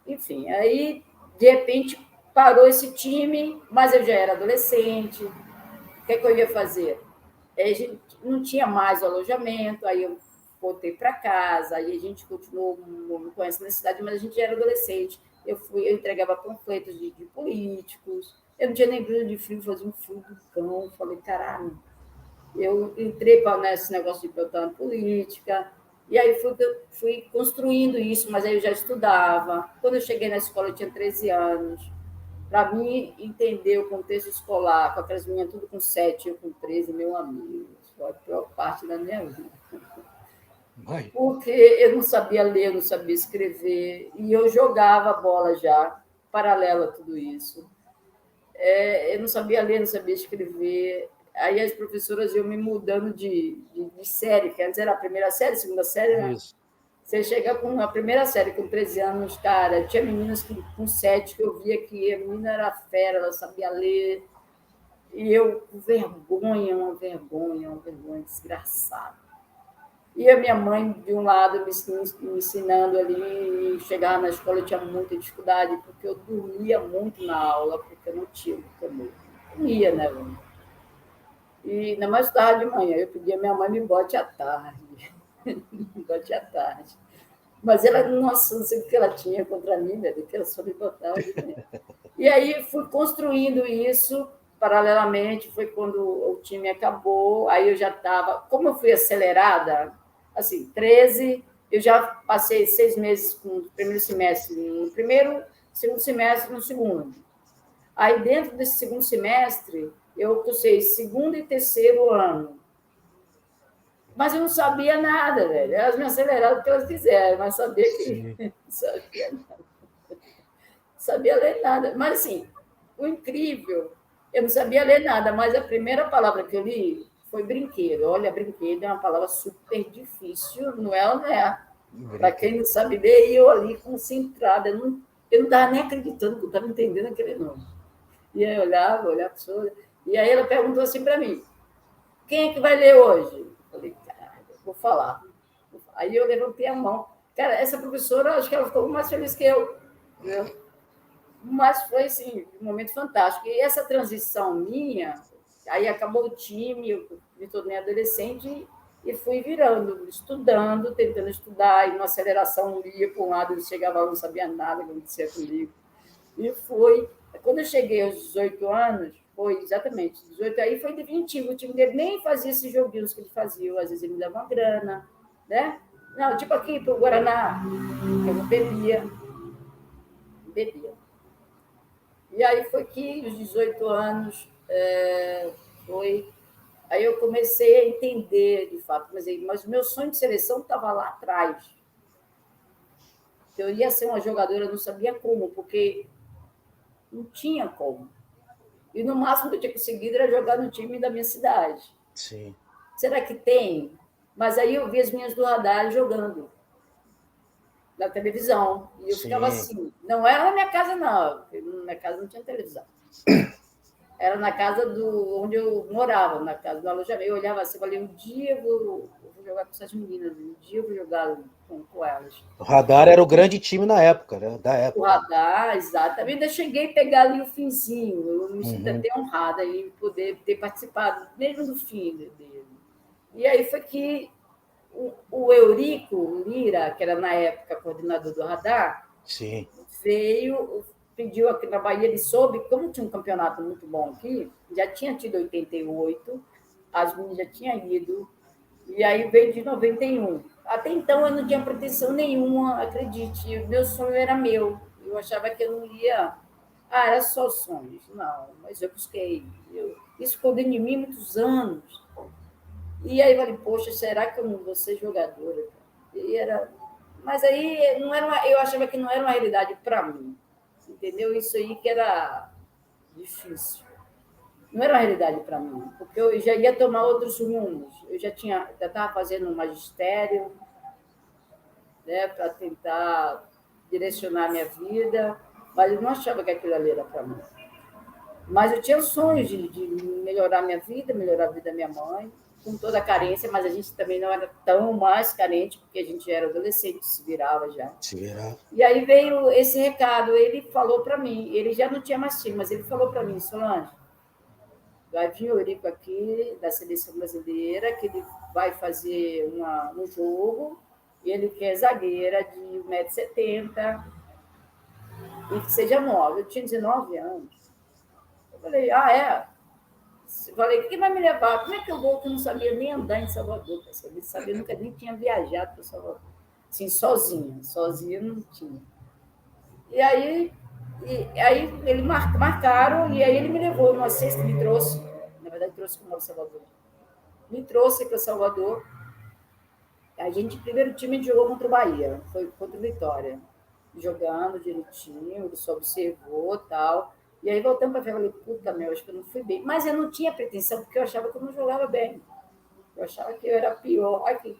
Enfim, aí, de repente, parou esse time, mas eu já era adolescente. O que eu ia fazer? A gente não tinha mais o alojamento, aí eu voltei para casa, aí a gente continuou me conhecendo na cidade, mas a gente já era adolescente. Eu entregava panfletos de políticos, eu não tinha nem brilho de frio, fazia um frio do cão. Falei, caralho, eu entrei nesse negócio de botar na política, e aí fui construindo isso, mas aí eu já estudava. Quando eu cheguei na escola, eu tinha 13 anos. Para mim, entender o contexto escolar, com aquelas meninas tudo com 7, eu com 13, meu amigo, foi a pior parte da minha vida. Porque eu não sabia ler, eu não sabia escrever, e eu jogava bola já, paralela a tudo isso. Eu não sabia ler, não sabia escrever. Aí as professoras iam me mudando de série, que antes era a primeira série, segunda série, né? Isso. Você chega com a primeira série, com 13 anos, cara, tinha meninas com 7 que eu via que a menina era fera, ela sabia ler, e eu com vergonha, uma vergonha desgraçada. E a minha mãe, de um lado, me ensinando ali, e chegava na escola, eu tinha muita dificuldade, porque eu dormia muito na aula, porque eu não tinha o que comer. Dormia, né? E ainda mais tarde de manhã, eu pedia a minha mãe me bote à tarde. Me bote à tarde. Mas ela, nossa, não sei o que ela tinha contra mim, né? Que ela só me botava de manhã. E aí fui construindo isso paralelamente, foi quando o time acabou, aí eu já estava, como eu fui acelerada, assim, 13, eu já passei 6 meses com o primeiro semestre no primeiro, segundo semestre no segundo. Aí, dentro desse segundo semestre, eu cursei segundo e terceiro ano. Mas eu não sabia nada, velho. Elas me aceleraram o que elas quiseram, mas sabia que não sabia nada. Sabia ler nada. Mas, assim, o incrível, eu não sabia ler nada, mas a primeira palavra que eu li foi brinquedo. Olha, brinquedo é uma palavra super difícil, não é ou não é? Para quem não sabe ler, eu ali concentrada, eu não estava nem acreditando que eu estava entendendo aquele nome. E aí eu olhava a pessoa, e aí ela perguntou assim para mim: quem é que vai ler hoje? Eu falei: cara, vou falar. Aí eu levantei a mão. Cara, essa professora, acho que ela ficou mais feliz que eu. Entendeu? Mas foi, assim, um momento fantástico. E essa transição minha, aí acabou o time, eu me tornei adolescente e fui virando, estudando, tentando estudar, e numa aceleração, ia para um lado, eu chegava lá, não sabia nada que acontecia comigo. E fui. Quando eu cheguei aos 18 anos, foi exatamente, 18 aí foi definitivo. O time dele nem fazia esses joguinhos que ele fazia, às vezes ele me dava uma grana, né? Não, tipo aqui para o Guaraná, eu não bebia. E aí foi que, os 18 anos, foi. Aí eu comecei a entender, de fato, mas o meu sonho de seleção estava lá atrás. Eu ia ser uma jogadora, eu não sabia como, porque não tinha como. E no máximo que eu tinha conseguido era jogar no time da minha cidade. Sim. Será que tem? Mas aí eu vi as minhas do radar jogando na televisão. E eu ficava assim. Não era na minha casa, não. Porque na minha casa não tinha televisão. Era na casa onde eu morava, na casa do alojamento. Eu olhava assim, falei, um dia eu vou jogar com essas meninas, um dia eu vou jogar com elas. O Radar era o grande time na época, né? Da época. O Radar, exatamente. Eu cheguei a pegar ali o finzinho. Eu me sinto até honrada em poder ter participado, mesmo do fim dele. E aí foi que o Eurico Lira, que era na época coordenador do Radar, Sim. pediu aqui na Bahia, ele soube, como tinha um campeonato muito bom aqui, já tinha tido 88, as meninas já tinham ido, e aí veio de 91. Até então eu não tinha pretensão nenhuma, acredite, o meu sonho era meu, eu achava que eu não ia... era só sonhos, não, mas eu busquei, isso ficou dentro de mim muitos anos, e aí eu falei, poxa, será que eu não vou ser jogadora? E era... Mas aí não era eu achava que não era uma realidade para mim, entendeu? Isso aí que era difícil. Não era uma realidade para mim, porque eu já ia tomar outros rumos. Eu já estava fazendo um magistério, né, para tentar direcionar a minha vida, mas eu não achava que aquilo ali era para mim. Mas eu tinha sonhos de melhorar minha vida, melhorar a vida da minha mãe, com toda a carência, mas a gente também não era tão mais carente, porque a gente era adolescente, se virava já. E aí veio esse recado, ele falou para mim, ele já não tinha mais time, mas ele falou para mim, Solange, vai vir o Eurico aqui, da seleção brasileira, que ele vai fazer um jogo, e ele quer zagueira de 1,70 m, e que seja nova. Eu tinha 19 anos. Eu falei, é? Eu falei, quem vai me levar? Como é que eu vou? Que eu não sabia nem andar em Salvador. Eu sabia, nunca nem tinha viajado para Salvador. Assim, sozinha não tinha. E aí eles marcaram, e aí ele me levou numa sexta, me trouxe, na verdade trouxe para Salvador. Me trouxe para Salvador. A gente, primeiro time, a gente jogou contra o Bahia, foi contra o Vitória. Jogando direitinho, ele só observou e tal. E aí voltamos para ver, eu falei, puta, acho que eu não fui bem. Mas eu não tinha pretensão, porque eu achava que eu não jogava bem. Eu achava que eu era pior. Aqui.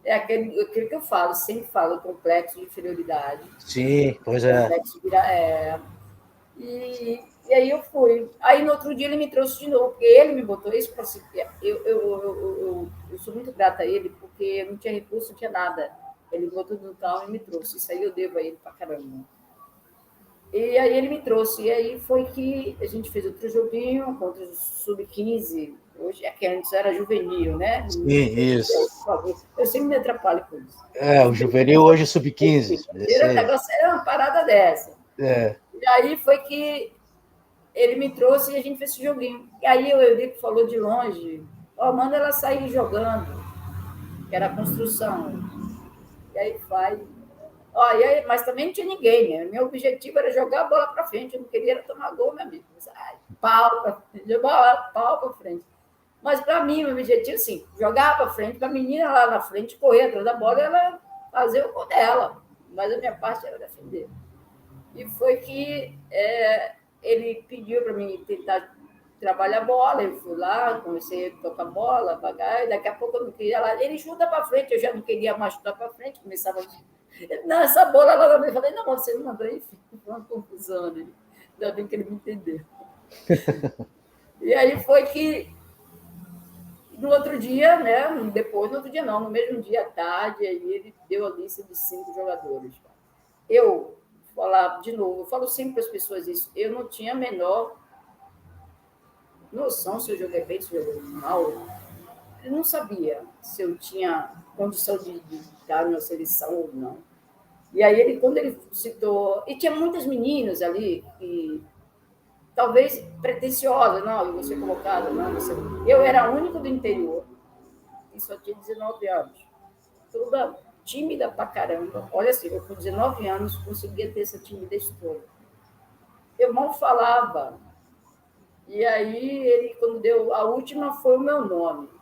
É aquele que eu falo, sempre falo, complexo de inferioridade. Sim, pois é. Complexo de e aí eu fui. Aí no outro dia ele me trouxe de novo, porque ele me botou isso para si. Eu sou muito grata a ele, porque não tinha recurso, não tinha nada. Ele botou no carro e me trouxe. Isso aí eu devo a ele pra caramba. E aí ele me trouxe. E aí foi que a gente fez outro joguinho contra o Sub-15. Hoje é que antes era juvenil, né? Sim, isso. Eu sempre me atrapalho com isso. O juvenil hoje é Sub-15. O negócio era uma parada dessa. E aí foi que ele me trouxe e a gente fez esse joguinho. E aí o Eurico falou de longe, manda ela sair jogando. que era a construção. E aí vai. Ó, e aí, mas também não tinha ninguém, né? Meu objetivo era jogar a bola para frente, eu não queria tomar gol, meu amigo. Ai, pau para frente, pau para frente. Mas para mim, o objetivo, assim, jogar para frente, para a menina lá na frente correr atrás da bola e ela fazer o gol dela. Mas a minha parte era defender. E foi que ele pediu para mim tentar trabalhar a bola, eu fui lá, comecei a tocar bola, pagar, e daqui a pouco eu não queria lá. Ele chuta para frente, eu já não queria mais chutar para frente, começava a... Não, essa bola lá também. Eu falei, não, você não mandou, enfim, foi uma confusão ali. Ainda bem que ele me entendeu. E aí foi que no outro dia, né? Depois, no outro dia não, no mesmo dia à tarde, aí ele deu a lista de 5 jogadores. Eu falar de novo, eu falo sempre para as pessoas isso, eu não tinha a menor noção se eu joguei bem, se eu joguei mal. Eu não sabia se eu tinha condição de estar na seleção ou não. E aí, ele, quando ele citou... E tinha muitas meninas ali que talvez pretensiosas, não, eu vou ser colocada, não, você... Eu era a única do interior e só tinha 19 anos. Toda tímida pra caramba. Olha assim, eu com 19 anos conseguia ter essa timidez toda. Eu mal falava. E aí, ele, quando deu a última, foi o meu nome.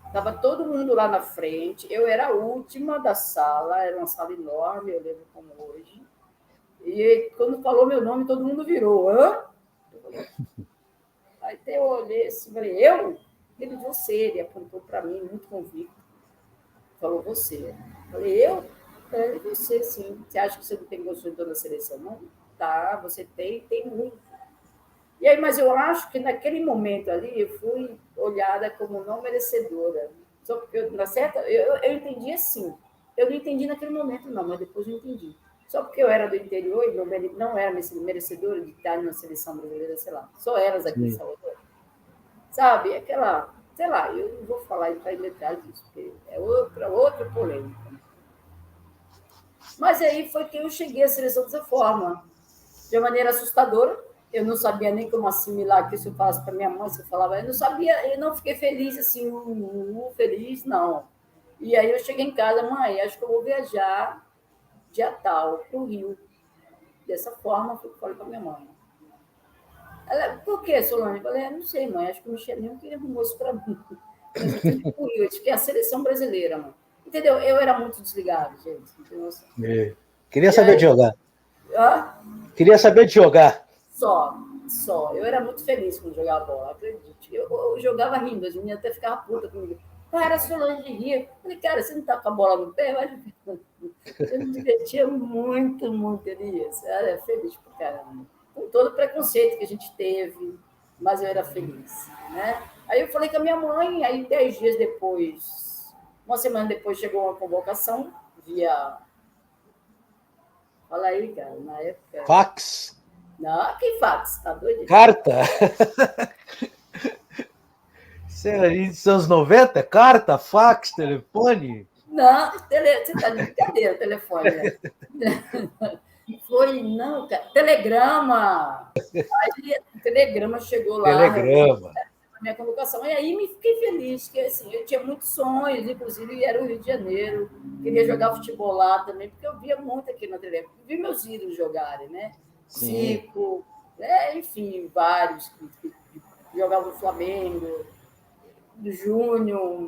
Estava todo mundo lá na frente, eu era a última da sala, era uma sala enorme, eu lembro como hoje. E quando falou meu nome, todo mundo virou. Hã? Aí eu olhei assim, falei, eu? Ele, você, ele apontou para mim, muito convicto. Falou, você. Falei, eu? Falei, você, sim. Você acha que você não tem gosto de toda a seleção? Não? Tá, você tem muito. E aí, mas eu acho que naquele momento ali eu fui olhada como não merecedora. Só porque na certa, eu entendi assim. Eu não entendi naquele momento, não, mas depois eu entendi. Só porque eu era do interior e não era merecedora de estar na seleção brasileira, sei lá. Só elas aqui em Salvador. Sabe? Aquela, sei lá, eu não vou falar em detalhes disso, porque é outra polêmica. Mas aí foi que eu cheguei à seleção dessa forma, de uma maneira assustadora. Eu não sabia nem como assimilar que isso eu falasse para minha mãe, se eu falava, eu não sabia, eu não fiquei feliz assim, feliz, não. E aí eu cheguei em casa, mãe, acho que eu vou viajar dia tal para o Rio. Dessa forma, eu falei para minha mãe. Ela, por que, Solange? Eu falei, não sei, mãe, acho que o Michelinho queria arrumou isso para mim. Mas eu fui para o Rio, acho que é a seleção brasileira, mãe. Entendeu? Eu era muito desligado, gente. Queria saber de jogar. Queria saber de jogar. Só. Eu era muito feliz quando jogava bola, acredite. Eu jogava rindo, as meninas até ficavam putas comigo. Cara, Solange ria. Eu falei, cara, você não tá com a bola no pé? Eu me divertia muito, muito, Elias. Eu era feliz por caramba. Com todo o preconceito que a gente teve, mas eu era feliz, né? Aí eu falei com a minha mãe, aí 10 dias depois, uma semana depois, chegou uma convocação via... Fala aí, cara, na época... Fax? Não, que fax? Tá doido? Carta? Você é dos anos 90? Carta, fax, telefone? Não, você tá de brincadeira, telefone, né? Foi, não, cara, telegrama. Aí o telegrama chegou lá, Telegrama. a minha convocação. E aí me fiquei feliz, que assim, eu tinha muitos sonhos, inclusive era o Rio de Janeiro. Queria jogar futebol lá também, porque eu via muito aqui na televisão. Vi meus ídolos jogarem, né? Zico, enfim, vários que jogavam no Flamengo. Do Júnior,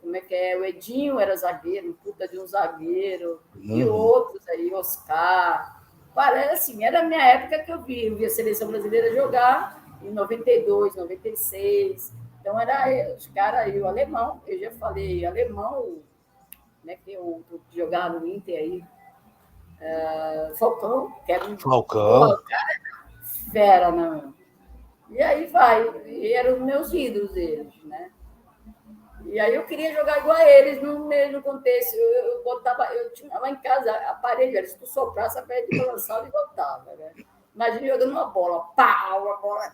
como é que é? O Edinho era zagueiro, puta de um zagueiro, e outros aí, Oscar. Parece assim, era a minha época que eu vi a seleção brasileira jogar em 92, 96. Então, era os caras aí, o alemão, eu já falei, alemão, né, que eu jogava no Inter aí, Falcão, que era um cara fera, não. E aí vai, e eram os meus ídolos eles, né? E aí eu queria jogar igual a eles no mesmo contexto. Eu tinha lá em casa a parede, se tu soprasse, a parede balançava e voltava, né? Imagina jogando uma bola, pau, a bola,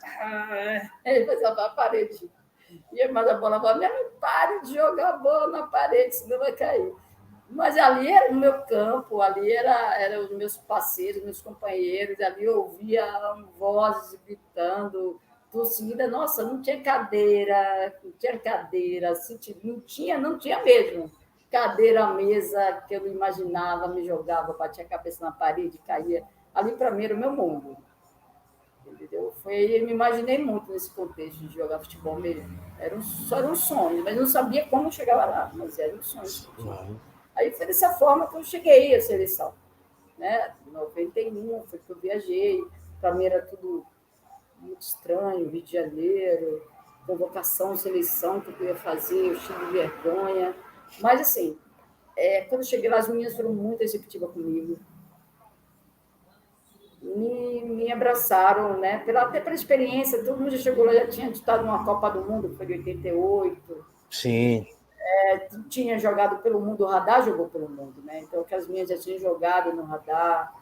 ele fazia a parede. E mais a bola falava, não pare de jogar a bola na parede, senão vai cair. Mas ali era o meu campo, ali era os meus parceiros, meus companheiros, ali eu ouvia vozes gritando, torcida, nossa, não tinha cadeira, não tinha mesmo. cadeira à mesa que eu não imaginava, me jogava, batia a cabeça na parede, caía. Ali, para mim, era o meu mundo. Entendeu? Eu me imaginei muito nesse contexto de jogar futebol mesmo. Só era um sonho, mas não sabia como chegava lá, mas era um sonho. Aí foi dessa forma que eu cheguei à seleção. Né? Em 91, foi que eu viajei. Para mim era tudo muito estranho, Rio de Janeiro, convocação, seleção, que eu ia fazer, eu cheio de vergonha. Mas, assim, quando eu cheguei lá, as meninas foram muito receptivas comigo. Me abraçaram, né? Até pela experiência, todo mundo já chegou lá, já tinha estado numa Copa do Mundo, que foi de 88. Sim. Tinha jogado pelo mundo, o Radar jogou pelo mundo, né? Então, que as minhas já tinham jogado no Radar.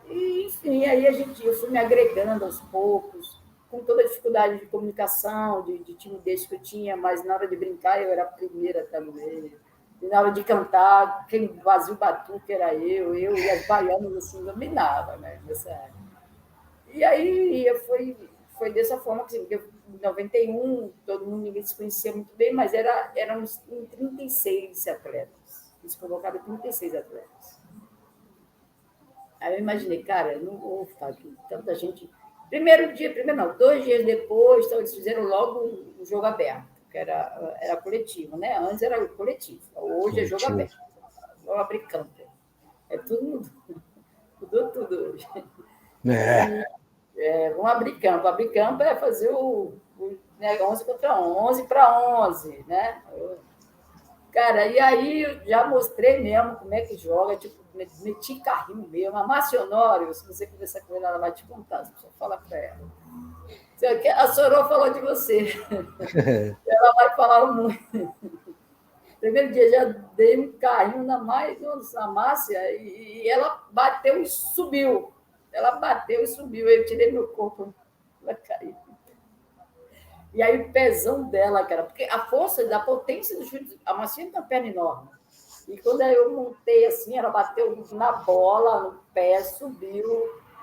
E, enfim, aí eu fui me agregando aos poucos, com toda a dificuldade de comunicação, de timidez que eu tinha, mas na hora de brincar eu era a primeira também. E na hora de cantar, quem vazio o batuque era eu e as baianas assim, dominavam, né? Nessa época. E aí foi dessa forma que, em 91, todo mundo, ninguém se conhecia muito bem, mas éramos 36 atletas. Eles convocaram 36 atletas. Aí eu imaginei, cara, eu não vou ficar aqui, tanta gente. Primeiro não, 2 dias depois, então eles fizeram logo o jogo aberto, que era coletivo, né? Antes era coletivo, hoje é jogo aberto. Vamos abrir campo. Tudo mudou tudo hoje. Vamos abrir campo. Abrir campo é fazer né, 11 contra 11 para 11, né? Cara, e aí eu já mostrei mesmo como é que joga, tipo, meti carrinho mesmo. A Márcia Honório, se você conversar com ela, ela vai te contar, você precisa falar para ela. A Sorô falou de você. Ela vai falar muito. Primeiro dia já dei um carrinho na Márcia e ela bateu e subiu. Ela bateu e subiu. Eu tirei meu corpo, ela caiu. E aí o pezão dela, cara, porque a força da potência do chute, a Marcinha tem uma perna enorme. E quando eu montei assim, ela bateu na bola, no pé, subiu.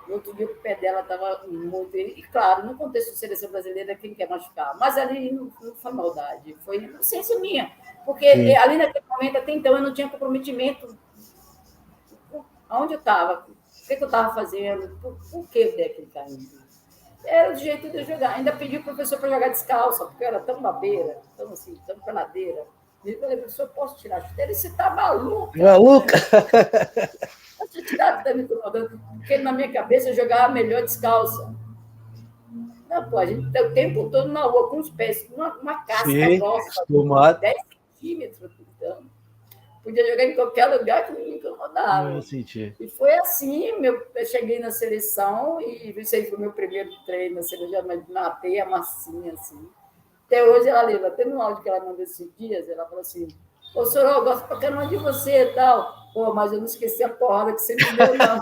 No outro dia o pé dela estava muito. E claro, no contexto de seleção brasileira, quem quer machucar? Mas ali não foi maldade, foi inocência minha. Porque ali naquele momento, até então, eu não tinha comprometimento. Onde eu estava? O que eu estava fazendo? Por que eu dei aquele caminho? Era o jeito de eu jogar. Ainda pedi o professor para jogar descalça, porque eu era tão babeira, tão assim, tão peladeira. Eu falei, professor, posso tirar a chuteira? Você está maluca? Maluca? Posso tirar, está me incomodando. Porque na minha cabeça eu jogava melhor descalça. Não, pô, a gente está o tempo todo na rua com os pés, uma casca grossa, 10 centímetros. Então, podia jogar em qualquer lugar que não me incomodava. E foi assim, eu cheguei na seleção e isso aí foi o meu primeiro treino, assim, eu já matei a massinha, assim. Até hoje ela lembra, até no áudio que ela mandou esses dias, ela falou assim, ô, Sorô, eu gosto pra caramba de você e tal. Pô, mas eu não esqueci a porrada que você me deu, não.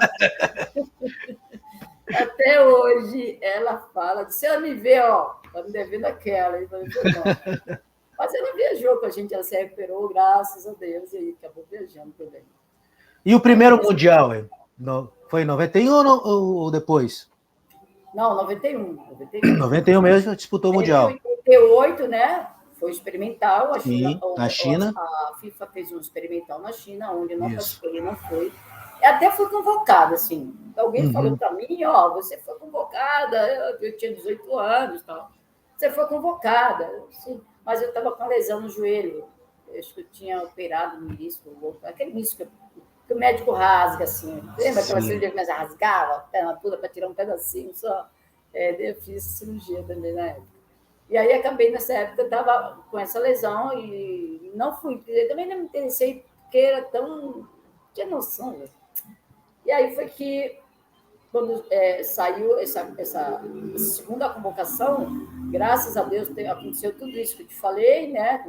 Até hoje ela fala, se ela me vê, ó, tá me devendo aquela. Eu falei, não. Mas ela viajou com a gente, ela se recuperou, graças a Deus, e aí acabou viajando também. E o primeiro Mundial, foi em 91 ou depois? Não, 91. 91 mesmo, disputou o Mundial. Em 88, né? Foi experimental. Na China. A FIFA fez um experimental na China, onde não participei, não foi. Até fui convocada, assim. Alguém falou para mim, ó, você foi convocada, eu tinha 18 anos e tal. Você foi convocada, sim, mas eu estava com lesão no joelho. Eu acho que eu tinha operado no início, aquele início que o médico rasga, assim. Lembra aquela cirurgia que rasgava a perna toda para tirar um pedacinho só? Eu fiz cirurgia também na época. E aí acabei, nessa época, eu estava com essa lesão e não fui. Eu também não me interessei, porque era tão... tinha noção, né? E aí foi que, quando saiu essa segunda convocação, graças a Deus aconteceu tudo isso que eu te falei, né?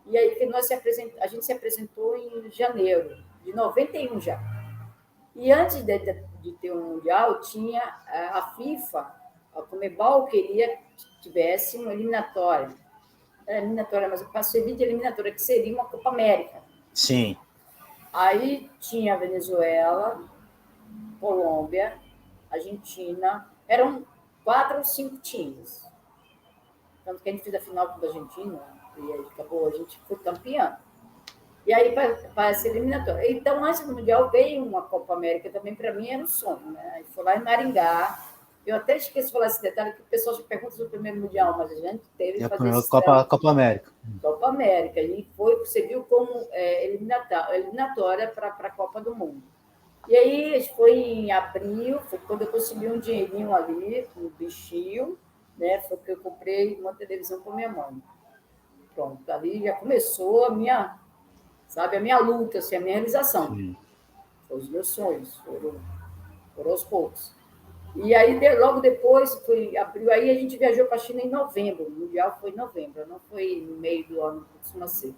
E aí que a gente se apresentou em janeiro de 91 já. E antes de ter um Mundial, tinha a FIFA, a Conmebol queria que tivesse uma eliminatória. Era eliminatória, mas eu passei de eliminatória, que seria uma Copa América. Sim. Aí tinha a Venezuela, Colômbia, Argentina, eram 4 ou 5 times. Tanto que a gente fez a final contra a Argentina, e aí acabou, a gente foi campeã. E aí, para essa eliminatória. Então, antes do Mundial, veio uma Copa América também, para mim, era um sonho. Né? Aí foi lá em Maringá. Eu até esqueço de falar esse detalhe, que o pessoal se pergunta sobre o primeiro Mundial, mas a gente teve que fazer esse Copa América. Copa América. E foi, você viu como eliminatória para a Copa do Mundo. E aí, foi em abril, foi quando eu consegui um dinheirinho ali, um bichinho, né? Foi que eu comprei uma televisão para minha mãe. Pronto, ali já começou a minha, sabe, a minha luta, assim, a minha realização. Sim. Os meus sonhos foram aos poucos. E aí, logo depois, abril, aí a gente viajou para a China em novembro. O Mundial foi em novembro, não foi no meio do ano, costuma ser.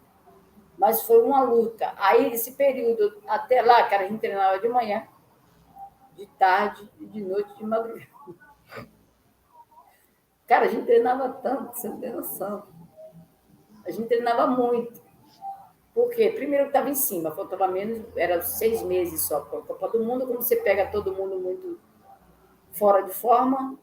Mas foi uma luta. Aí, esse período, até lá, cara, a gente treinava de manhã, de tarde, de noite, de madrugada. Cara, a gente treinava tanto, você não tem noção. A gente treinava muito. Por quê? Primeiro que estava em cima, faltava menos, era 6 meses só para a Copa do Mundo, como você pega todo mundo muito fora de forma,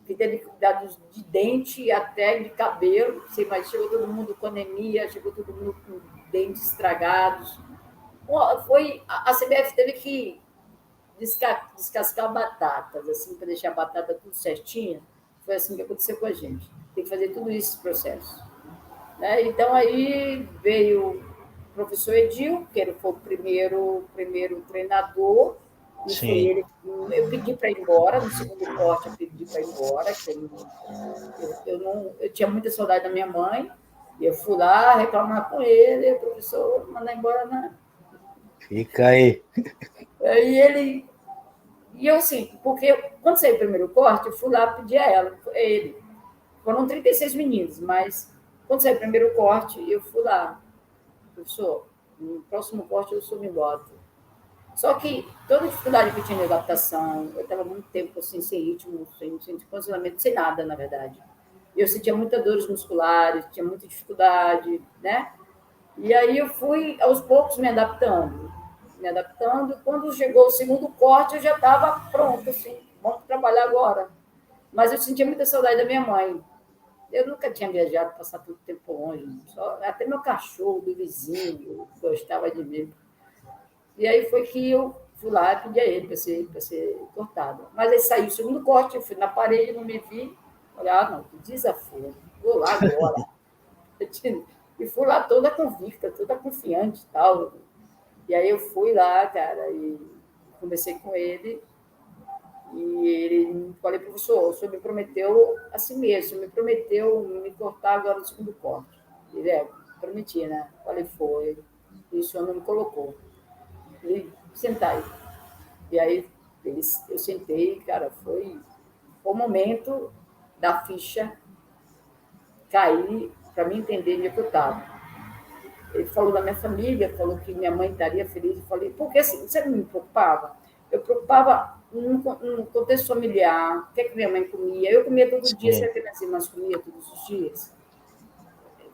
que teve cuidados de dente até de cabelo, você imagina, chegou todo mundo com anemia, chegou todo mundo com dentes estragados. A CBF teve que descascar batatas, assim, para deixar a batata tudo certinha. Foi assim que aconteceu com a gente. Tem que fazer tudo isso, esse processo. Né? Então, aí veio o professor Edil, que foi o primeiro treinador, e sim, foi ele. Eu pedi para ir embora, no segundo corte eu pedi para ir embora, que eu tinha muita saudade da minha mãe, e eu fui lá reclamar com ele, e o professor mandar embora, não. Fica aí. Aí ele. E eu, assim, porque quando saiu o primeiro corte, eu fui lá pedir a ele. Foram 36 meninos, mas quando saiu o primeiro corte, eu fui lá. Professor, no próximo corte eu sou me boto. Só que toda a dificuldade que eu tinha de adaptação, eu estava muito tempo assim, sem ritmo, sem condicionamento, sem nada, na verdade. Eu sentia muitas dores musculares, tinha muita dificuldade, né? E aí eu fui, aos poucos, me adaptando. Me adaptando. Quando chegou o segundo corte, eu já estava pronto, assim, vamos trabalhar agora. Mas eu sentia muita saudade da minha mãe. Eu nunca tinha viajado, passar tanto tempo longe. Até meu cachorro do vizinho gostava de mim. E aí foi que eu fui lá e pedi a ele para ser cortado. Mas aí saiu o segundo corte, eu fui na parede, não me vi. Falei, não, que desafio, vou lá agora. E fui lá toda convicta, toda confiante e tal. E aí eu fui lá, cara, e conversei com ele. E ele falei, professor, o senhor me prometeu assim mesmo, o senhor me prometeu me cortar agora no segundo corte. Ele prometi, né? Falei, foi. E o senhor não me colocou. Ele, sentai. E aí eu sentei, cara, foi o momento da ficha cair para mim entender onde eu estava. Ele falou da minha família, falou que minha mãe estaria feliz. Eu falei, porque assim, você não me preocupava? Eu preocupava num contexto familiar, o que, é que minha mãe comia. Eu comia todo dia, será que minhas irmãs comiam todos os dias?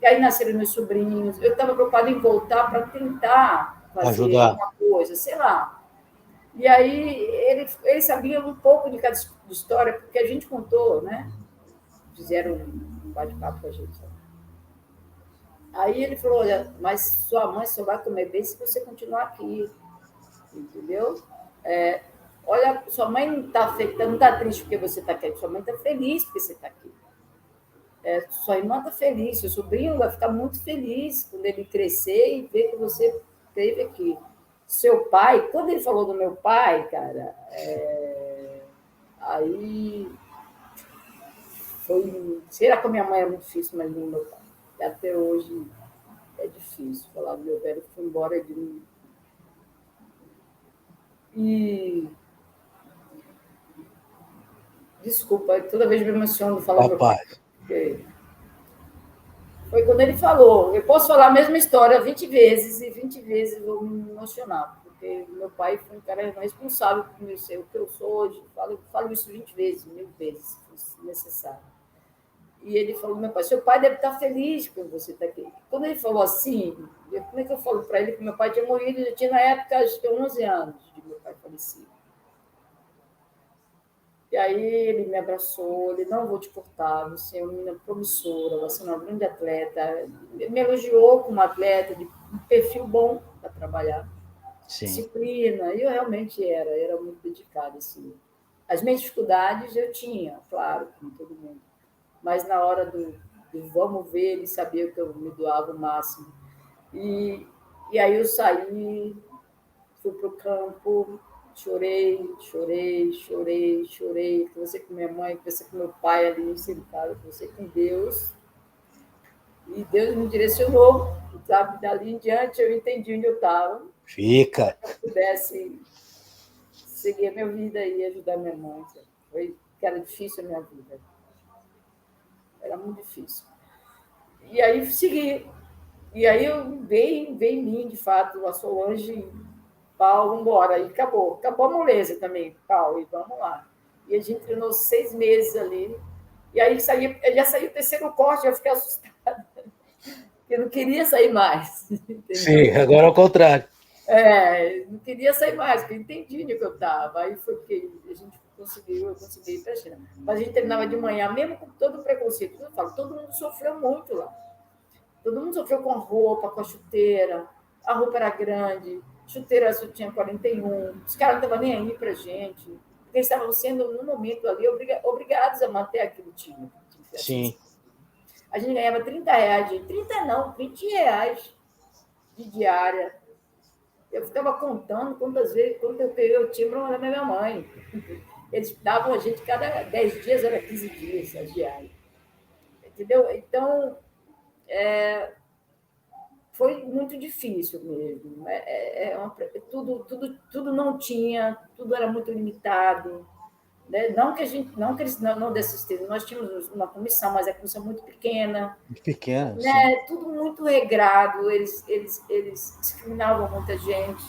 E aí nasceram meus sobrinhos. Eu estava preocupada em voltar para tentar fazer ajudar alguma coisa, sei lá. E aí ele sabia um pouco de cada história, porque a gente contou, né? Fizeram um bate-papo com a gente. Aí ele falou, olha, mas sua mãe só vai comer bem se você continuar aqui, entendeu? Olha, sua mãe não está triste porque você está aqui, sua mãe está feliz porque você está aqui. Sua irmã está feliz, seu sobrinho vai ficar muito feliz quando ele crescer e ver que você esteve aqui. Seu pai, quando ele falou do meu pai, cara, aí foi. Será que a minha mãe era muito difícil, mas não meu pai. E até hoje é difícil falar do meu velho que foi embora de mim. E. Desculpa, toda vez me emociono de falar do meu pai. Foi quando ele falou. Eu posso falar a mesma história 20 vezes e 20 vezes vou me emocionar, porque meu pai foi um cara responsável por me ser o que eu sou hoje. Falo isso 20 vezes, 1000 vezes, se necessário. E ele falou, meu pai, seu pai deve estar feliz por você estar aqui. Quando ele falou assim, como é que eu falo para ele que meu pai tinha morrido? Eu tinha, na época, acho que 11 anos de meu pai falecido. E aí ele me abraçou, ele, não vou te cortar, você é uma menina promissora, você é uma grande atleta. Ele me elogiou como atleta, um perfil bom para trabalhar, Sim. disciplina, e eu realmente era muito dedicada, assim. As minhas dificuldades eu tinha, claro, como todo mundo, mas na hora do vamos ver, ele sabia que eu me doava o máximo. E, e aí eu saí, fui para o campo, chorei, chorei, chorei, chorei, conversei com minha mãe, conversei com meu pai ali sentado, conversei com Deus, e Deus me direcionou, sabe? Dali em diante eu entendi onde eu estava, Fica. para que eu pudesse seguir a minha vida e ajudar minha mãe. Sabe? Que era difícil a minha vida, era muito difícil. E aí segui. E aí eu veio em mim, de fato, a Solange, pau, vamos embora. E acabou a moleza também, pau, e vamos lá. E a gente treinou 6 meses ali. E aí já saiu o terceiro corte, eu fiquei assustada, porque eu não queria sair mais, Sim, entendeu? agora ao contrário. Não queria sair mais, porque eu entendi onde eu estava. Aí foi que a gente eu consegui ir para a China. Mas a gente treinava de manhã, mesmo com todo o preconceito. Eu falo, todo mundo sofreu muito lá. Todo mundo sofreu com a roupa, com a chuteira. A roupa era grande, chuteira só tinha 41. Os caras não estavam nem aí para gente. Porque eles estavam sendo, no momento ali, obrigados a manter aquele time. Sim. A gente ganhava R$ 30, 30 não, R$ 20 de diária. Eu ficava contando quantas vezes, quando eu peguei o timbre da minha mãe. Eles davam a gente cada 10 dias, era 15 dias a diária. Entendeu? Então, foi muito difícil mesmo. Tudo não tinha, tudo era muito limitado. Né? Não que eles não desistissem, nós tínhamos uma comissão, mas a comissão muito pequena. Pequeno, sim. Né? Tudo muito regrado, eles discriminavam muita gente.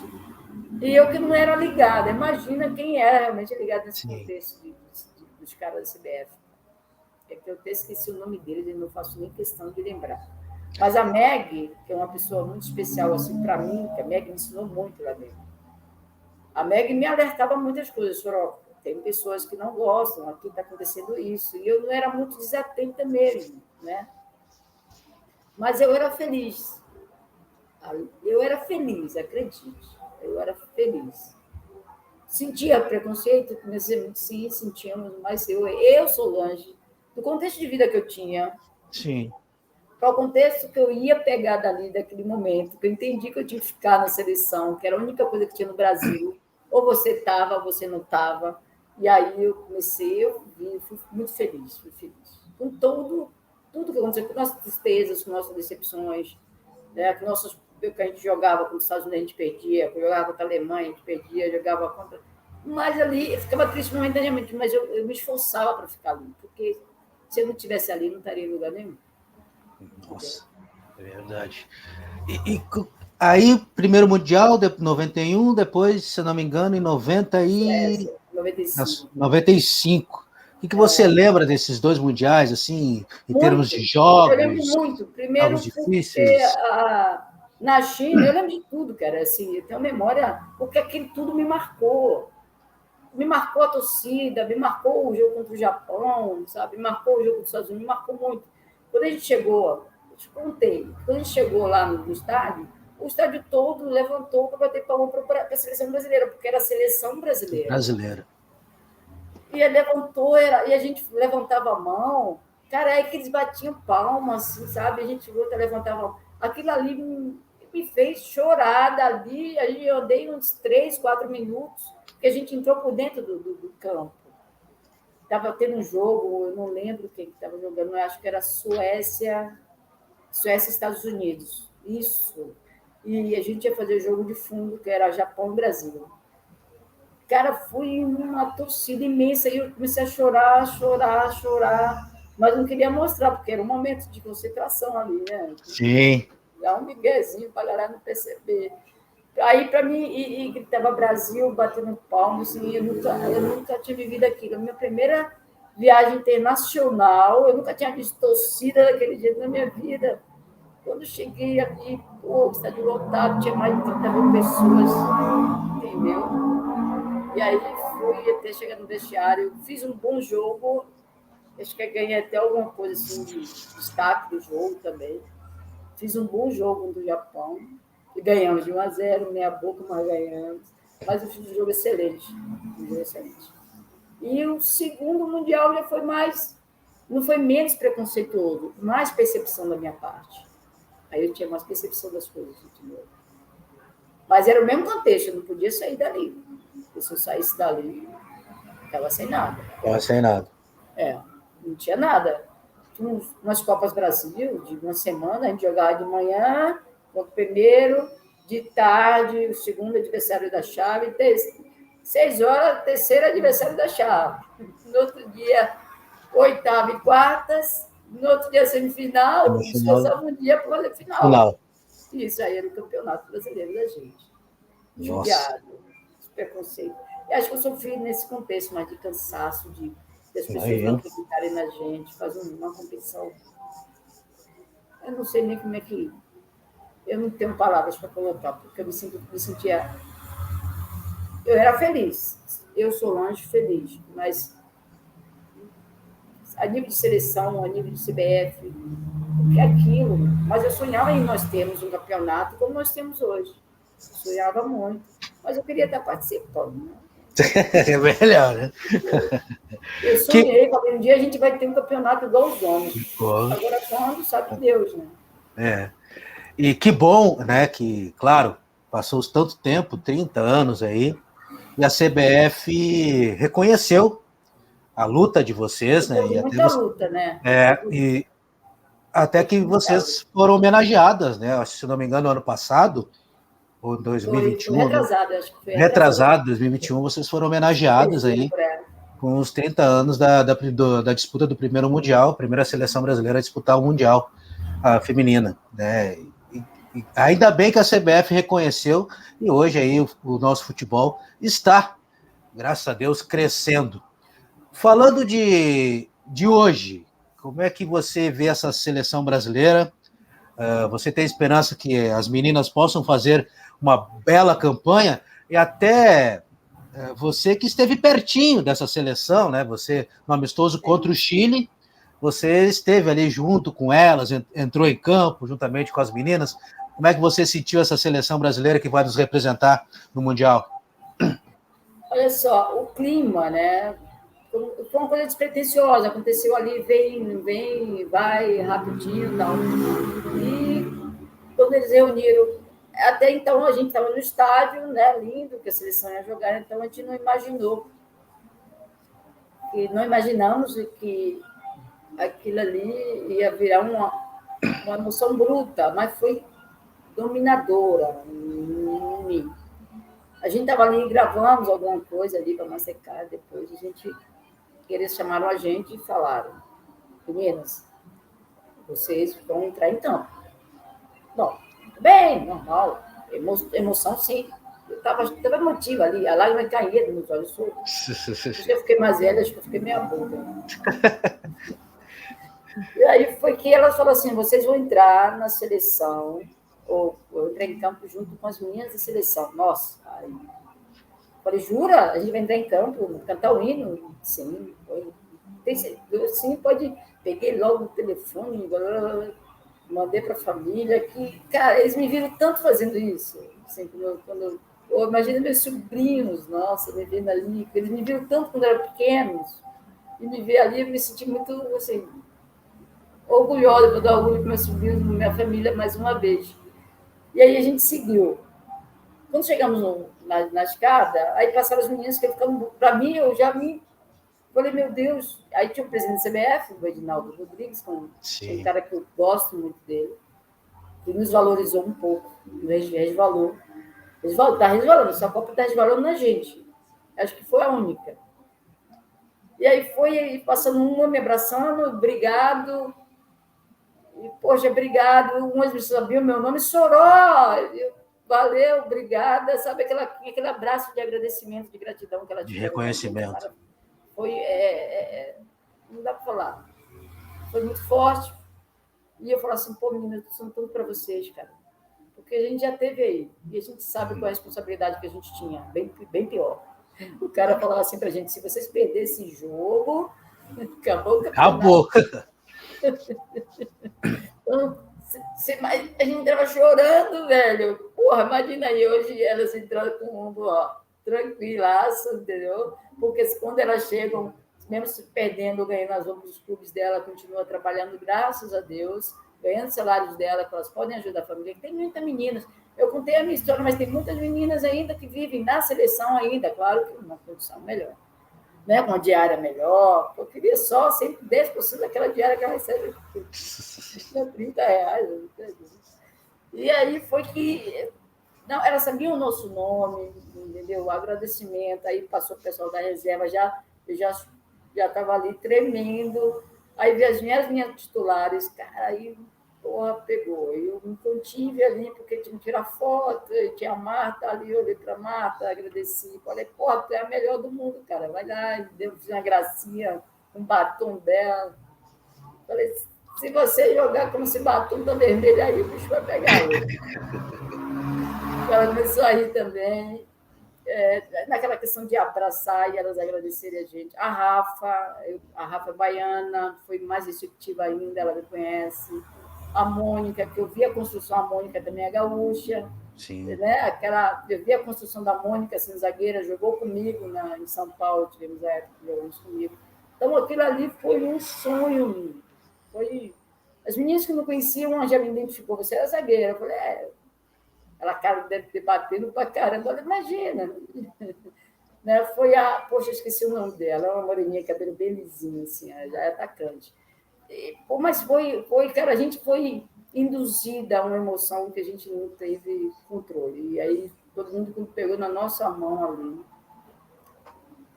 E eu que não era ligada, imagina quem era realmente ligado nesse Sim. contexto dos caras da CBF. É que eu até esqueci o nome deles e não faço nem questão de lembrar. Mas a Meg, que é uma pessoa muito especial assim para mim, que a Meg me ensinou muito lá dentro. A Meg me alertava muitas coisas, falou, tem pessoas que não gostam, aqui está acontecendo isso. E eu não era muito desatenta mesmo, né? Mas eu era feliz. Eu era feliz, acredite. Eu era feliz. Sentia preconceito? Sim, sentíamos, mas eu Solange, do contexto de vida que eu tinha, Sim. para o contexto que eu ia pegar dali, daquele momento, que eu entendi que eu tinha que ficar na seleção, que era a única coisa que tinha no Brasil, ou você estava, ou você não estava. E aí eu comecei, fui muito feliz, fui feliz. Com tudo que aconteceu, com nossas tristezas, com nossas decepções, né? Que a gente jogava contra os Estados Unidos, a gente perdia, jogava contra a Alemanha, a gente perdia, jogava contra. Mas ali, eu ficava triste momentaneamente, mas eu me esforçava para ficar ali, porque se eu não estivesse ali, não estaria em lugar nenhum. Nossa, é verdade. Aí, primeiro Mundial, 91, depois, se eu não me engano, em 95. 95. O que você lembra desses dois mundiais, assim, em termos de Muito. Eu lembro jogos, muito. jogos Primeiro, porque difíceis? na China, eu lembro de tudo, cara. Assim, eu tenho memória, porque aquilo tudo me marcou. Me marcou a torcida, me marcou o jogo contra o Japão, sabe? Me marcou o jogo dos Estados Unidos, me marcou muito. Quando a gente chegou, eu te contei, quando a gente chegou lá no estádio, o estádio todo levantou para bater palma para a seleção brasileira, porque era a seleção brasileira. Brasileira. E ele levantou, e a gente levantava a mão, cara, aí que eles batiam palma, assim, sabe? A gente volta, levantava a mão. Aquilo ali me fez chorar dali, aí eu andei uns 3, 4 minutos, que a gente entrou por dentro do campo. Estava tendo um jogo, eu não lembro quem estava jogando, eu acho que era Suécia e Estados Unidos. Isso. E a gente ia fazer o jogo de fundo, que era Japão e Brasil. Cara, foi uma torcida imensa e eu comecei a chorar, chorar, chorar, mas não queria mostrar, porque era um momento de concentração ali, né? Sim. Dá um miguezinho para a galera não perceber. Aí, para mim, e gritava Brasil, batendo palmas, assim, eu nunca tinha vivido aquilo. A minha primeira viagem internacional, eu nunca tinha visto torcida daquele jeito na minha vida. Quando cheguei aqui, pô, o estádio lotado, tinha mais de 30 mil pessoas, entendeu? E aí fui até chegar no vestiário, fiz um bom jogo, acho que ganhei até alguma coisa assim de destaque do jogo também. Fiz um bom jogo do Japão. Ganhamos de 1-0, meia boca, mas ganhamos. Mas eu fiz um jogo excelente. E o segundo Mundial já foi mais... Não foi menos preconceituoso, mais percepção da minha parte. Aí eu tinha mais percepção das coisas, entendeu? Mas era o mesmo contexto, eu não podia sair dali. Porque se eu saísse dali, estava sem nada. Estava sem nada. Não tinha nada. Tinha umas Copas Brasil, de uma semana, a gente jogava de manhã, o primeiro, de tarde, o segundo adversário da chave, 6 horas, terceiro adversário da chave. No outro dia, oitava e quartas, no outro dia semifinal, descansava um dia para fazer final. Isso aí era o campeonato brasileiro da gente. Judiado, preconceito. E acho que eu sofri nesse contexto mais de cansaço, das pessoas não acreditarem na gente, fazer uma competição. Eu não sei nem como é que... Eu não tenho palavras para colocar, porque eu me sentia... Eu era feliz. Eu sou longe feliz, mas a nível de seleção, a nível de CBF, o que é aquilo? Mas eu sonhava em nós termos um campeonato como nós temos hoje. Eu sonhava muito, mas eu queria estar participando. Né? É melhor, né? Eu sonhei, um dia a gente vai ter um campeonato igual os homens. Agora, quando, sabe Deus, né? E que bom, né, que, claro, passou tanto tempo, 30 anos aí, e a CBF reconheceu a luta de vocês, né? E muita luta, né? E até que vocês foram homenageadas, né? Se não me engano, ano passado, ou 2021. Foi retrasado, acho que foi retrasado, 2021, vocês foram homenageadas aí com os 30 anos da disputa do primeiro Mundial, primeira seleção brasileira a disputar o Mundial feminina, né? E ainda bem que a CBF reconheceu, e hoje aí o nosso futebol está, graças a Deus, crescendo. Falando de hoje, como é que você vê essa seleção brasileira? Você tem esperança que as meninas possam fazer uma bela campanha? E até você que esteve pertinho dessa seleção, né? Você, no amistoso contra o Chile, você esteve ali junto com elas, entrou em campo juntamente com as meninas. Como é que você sentiu essa seleção brasileira que vai nos representar no Mundial? Olha só, o clima, né? Foi uma coisa despretensiosa, aconteceu ali, vem, vai, rapidinho e tal. E quando eles reuniram, até então a gente estava no estádio, né? Lindo, que a seleção ia jogar, então a gente não imaginou, não imaginamos que aquilo ali ia virar uma emoção bruta, mas foi dominadora em mim. A gente estava ali, gravamos alguma coisa ali para Mastercard, depois eles chamaram a gente e falaram: meninas, vocês vão entrar em campo. Bom, bem, normal, emoção sim. Eu estava emotiva ali, a lágrima caía dos meus olhos. Acho que eu fiquei mais velha, acho que eu fiquei meia boca. E aí foi que ela falou assim: vocês vão entrar na seleção, ou eu entrei em campo junto com as meninas da seleção. Nossa, aí falei, jura? A gente vai entrar em campo, cantar o hino? Sim, foi. Sim, pode. Peguei logo o telefone, mandei para a família, que, cara, eles me viram tanto fazendo isso. Assim, quando eu imagino meus sobrinhos, nossa, me vendo ali, eles me viram tanto quando eram pequenos, e me ver ali, eu me senti muito, assim, orgulhosa, vou dar orgulho para meus sobrinhos, minha família, mais uma vez. E aí a gente seguiu. Quando chegamos na escada, aí passaram os meninos que ficam, para mim, eu já me falei, meu Deus. Aí tinha o presidente da CBF, o Edinaldo Rodrigues, um cara que eu gosto muito dele, que nos valorizou um pouco, resvalou. Está resvalando, essa Copa está resvalando na gente. Acho que foi a única. E aí foi passando uma me abraçando, obrigado. E, poxa, obrigado. Umas pessoas sabiam meu nome, chorou. Valeu, obrigada. Sabe aquele abraço de agradecimento, de gratidão que ela tinha. De reconhecimento. Foi, não dá para falar. Foi muito forte. E eu falo assim, pô, meninas, são tudo para vocês, cara. Porque a gente já teve aí. E a gente sabe qual é a responsabilidade que a gente tinha. Bem pior. O cara falava assim para a gente, se vocês perderem esse jogo, acabou o campeonato. Acabou. Então, A gente estava chorando, velho. Porra, imagina aí, hoje elas entrando com o mundo, ó, tranquilaço, entendeu? Porque quando elas chegam, mesmo se perdendo, ganhando as outros clubes dela, continua trabalhando, graças a Deus, ganhando salários dela, que elas podem ajudar a família. Tem muitas meninas. Eu contei a minha história, mas tem muitas meninas ainda que vivem na seleção ainda, claro que uma condição melhor, né? Uma diária melhor. Eu queria só sempre 10% daquela diária que ela recebe. R$30. E aí foi que... Não, ela sabia o nosso nome, entendeu? O agradecimento. Aí passou o pessoal da reserva, eu já estava ali tremendo. Aí vi as minhas titulares, cara, aí porra, pegou. Eu me contive ali, porque tinha que tirar foto, tinha a Marta ali, eu olhei para a Marta, agradeci. Falei, porra, tu é a melhor do mundo, cara. Vai lá, fiz uma gracinha, um batom dela. Falei, se você jogar como se batom tá vermelho, aí o bicho vai pegar ele. Ela começou a rir também. Naquela questão de abraçar e elas agradecerem a gente. A Rafa é baiana, foi mais receptiva ainda, ela me conhece. A Mônica, que eu vi a construção, a Mônica também é gaúcha. Sim. Né? Eu vi a construção da Mônica, assim, zagueira, jogou comigo em São Paulo, tivemos a época que jogamos comigo. Então, aquilo ali foi um sonho. As meninas que não conheciam, já me identificou, você era zagueira. Eu falei, ela cara deve ter batendo pra caramba, imagina. Né? Poxa, esqueci o nome dela, uma moreninha, cabelo bem lisinho, assim, já é atacante. Mas cara, a gente foi induzida a uma emoção que a gente não teve controle. E aí todo mundo pegou na nossa mão ali.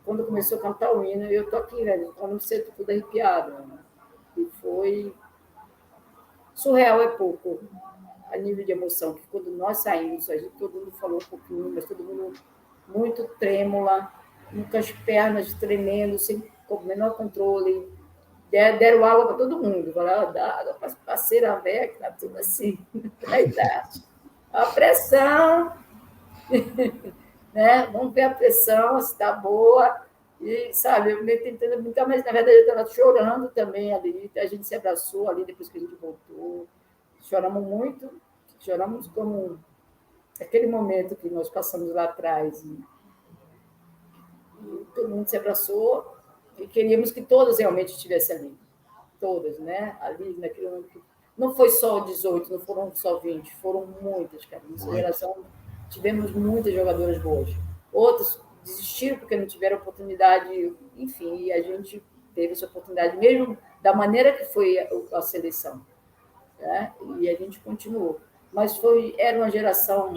Quando começou a cantar o hino, eu tô aqui, velho, eu não sei, tô tudo arrepiada. Né? E foi surreal, é pouco, a nível de emoção, que quando nós saímos, todo mundo falou um pouquinho, mas todo mundo muito trêmula, com as pernas tremendo, sem o menor controle. Deram água para todo mundo, falaram, dá água para a parceira velha, que está tudo assim, da idade. A pressão, né? Vamos ver a pressão, se está boa. E, sabe, eu meio tentando brincar, mas na verdade eu estava chorando também ali. A gente se abraçou ali depois que a gente voltou. Choramos muito, choramos como aquele momento que nós passamos lá atrás. E todo mundo se abraçou e queríamos que todas realmente estivessem ali. Todas, né? Ali, naquele momento. Não foi só 18, não foram só 20, foram muitas, cara. Nessa geração tivemos muitas jogadoras boas. Outras desistiram porque não tiveram oportunidade, enfim, e a gente teve essa oportunidade, mesmo da maneira que foi a seleção. Né? E a gente continuou. Mas era uma geração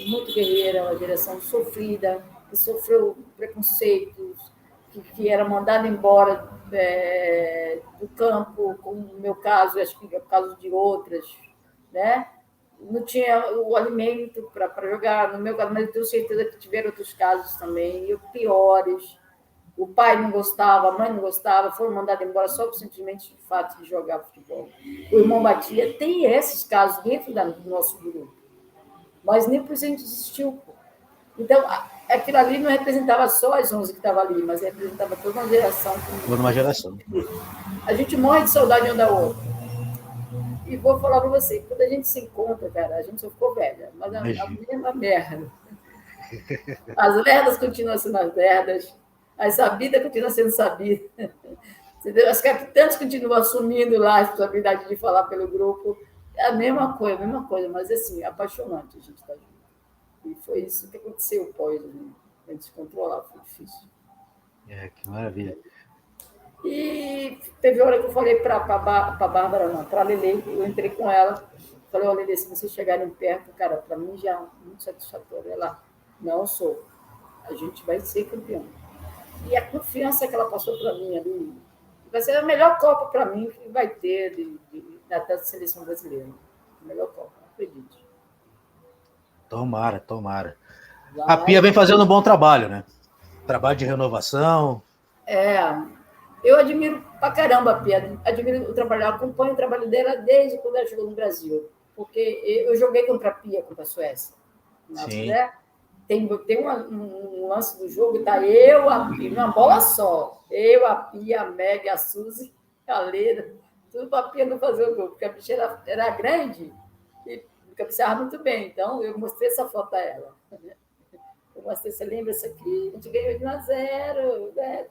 muito guerreira, uma geração sofrida, que sofreu preconceitos, que era mandada embora do campo, como no meu caso, acho que é o caso de outras, né? Não tinha o alimento para jogar, no meu caso, mas eu tenho certeza que tiveram outros casos também, e piores. O pai não gostava, a mãe não gostava, foram mandados embora só por simplesmente o fato de jogar futebol. O irmão batia. Tem esses casos dentro do nosso grupo, mas nem por isso a gente desistiu. Então, aquilo ali não representava só as 11 que estavam ali, mas representava toda uma geração. Toda uma geração. A gente morre de saudade um da outra. E vou falar para você, quando a gente se encontra, cara, a gente só ficou velha, mas a mesma merda. As merdas continuam sendo as merdas, a sabida continua sendo sabida. Entendeu? As capitãs continuam assumindo lá a responsabilidade de falar pelo grupo. É a mesma coisa, mas assim, apaixonante a gente estar junto. E foi isso que aconteceu pós a gente se controlar, foi difícil. Que maravilha. E teve hora que eu falei para a Bárbara, não, para a Lelê, eu entrei com ela, falei, Lelê, se vocês chegarem perto, cara, para mim já é muito satisfatório. Ela, não sou, a gente vai ser campeão. E a confiança que ela passou para mim ali, vai ser a melhor Copa para mim que vai ter da seleção brasileira. A melhor Copa, acredite. Tomara. A Pia vem fazendo um bom trabalho, né? Trabalho de renovação. Eu admiro pra caramba a Pia, admiro o trabalho, acompanho o trabalho dela desde quando ela chegou no Brasil, porque eu joguei contra a Pia, contra a Suécia. Né? Tem um lance do jogo, tá eu, a Pia, uma bola só. Eu, a Pia, a Meg, a Suzy, a Leda, Tudo para a Pia não fazer o gol, porque a bicha era grande e cabeceava muito bem. Então, eu mostrei essa foto a ela. Eu mostrei, você lembra isso aqui? A gente ganhou de 1-0. Né?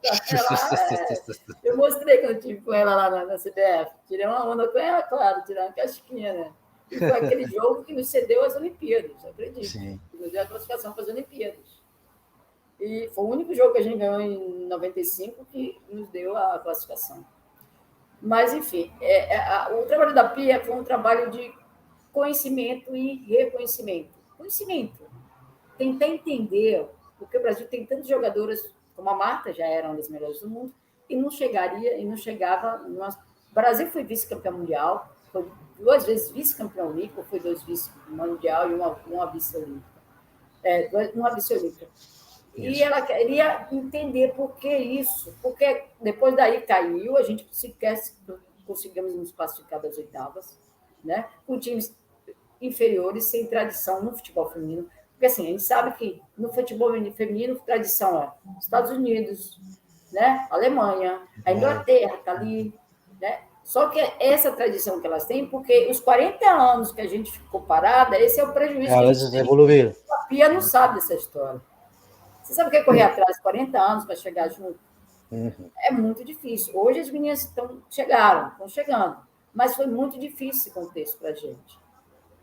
Eu mostrei quando eu estive com ela lá na CBF. Tirei uma onda com ela, claro, tirei uma casquinha, né? E foi aquele jogo que nos cedeu as Olimpíadas, acredito. Sim. Que nos deu a classificação para as Olimpíadas. E foi o único jogo que a gente ganhou em 95 que nos deu a classificação. Mas, enfim, o trabalho da Pia foi um trabalho de conhecimento e reconhecimento. Conhecimento. Tentar entender, porque o Brasil tem tantas jogadoras, como a Marta, já era uma das melhores do mundo, e não chegava. O Brasil foi vice-campeão mundial, foi 2 vezes vice-campeão olímpico, foi 2 vice-mundial e uma vice-olímpica. Uma vice-olímpica. E ela queria entender por que isso, porque depois daí caiu, a gente sequer conseguimos nos classificar das oitavas, né? Com times inferiores, sem tradição no futebol feminino. Porque assim, a gente sabe que no futebol feminino, tradição é Estados Unidos, né? Alemanha, a Inglaterra está ali, né? Só que essa tradição que elas têm, porque os 40 anos que a gente ficou parada, esse é o prejuízo. Elas evoluíram. A Pia não sabe dessa história. Você sabe o que é correr atrás de 40 anos para chegar junto? Uhum. É muito difícil. Hoje as meninas estão chegando, mas foi muito difícil esse contexto para a gente.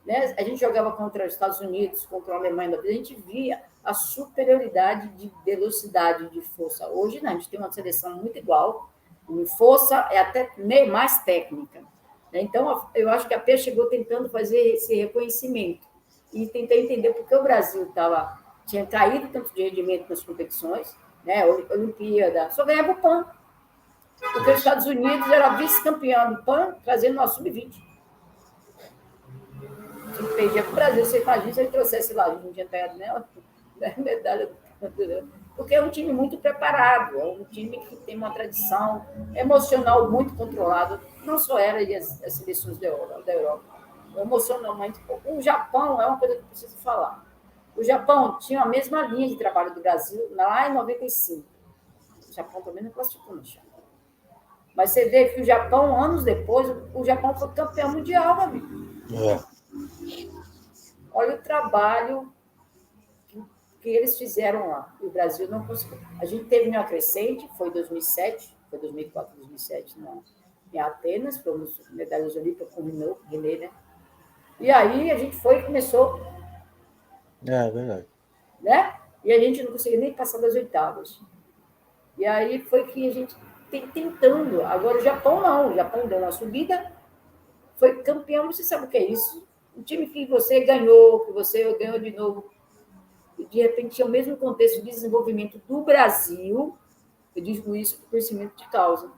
Né? A gente jogava contra os Estados Unidos, contra a Alemanha, a gente via a superioridade de velocidade, de força. Hoje, não, a gente tem uma seleção muito igual, em força é até meio mais técnica. Né? Então, eu acho que a Pia chegou tentando fazer esse reconhecimento e tentar entender por que o Brasil tinha caído tanto de rendimento nas competições, né? Olimpíada, só ganhava o PAN. Porque os Estados Unidos era vice-campeão do PAN, trazendo nosso sub-20. A gente perdia para o Brasil, você imagina se ele trouxesse lá, a gente não tinha pegado nela, medalha do... Porque é um time muito preparado, é um time que tem uma tradição emocional muito controlada, não só ela e as seleções da Europa. Emocionalmente, o Japão é uma coisa que eu preciso falar. O Japão tinha a mesma linha de trabalho do Brasil lá em 95. O Japão também não classificou no chão. Mas você vê que o Japão, anos depois, o Japão foi campeão mundial, meu amigo. Olha o trabalho que eles fizeram lá. O Brasil não conseguiu. A gente teve uma crescente, foi 2007, foi 2004, 2007, em Atenas, fomos medalhas olímpicas com o René, né? E aí a gente foi e começou... É verdade. Né? E a gente não conseguia nem passar das oitavas. E aí foi que a gente tentando. Agora o Japão não. O Japão deu uma subida, foi campeão. Você sabe o que é isso? Um time que você ganhou, que você ganhou de novo. E de repente tinha o mesmo contexto de desenvolvimento do Brasil. Eu digo isso por conhecimento de causa.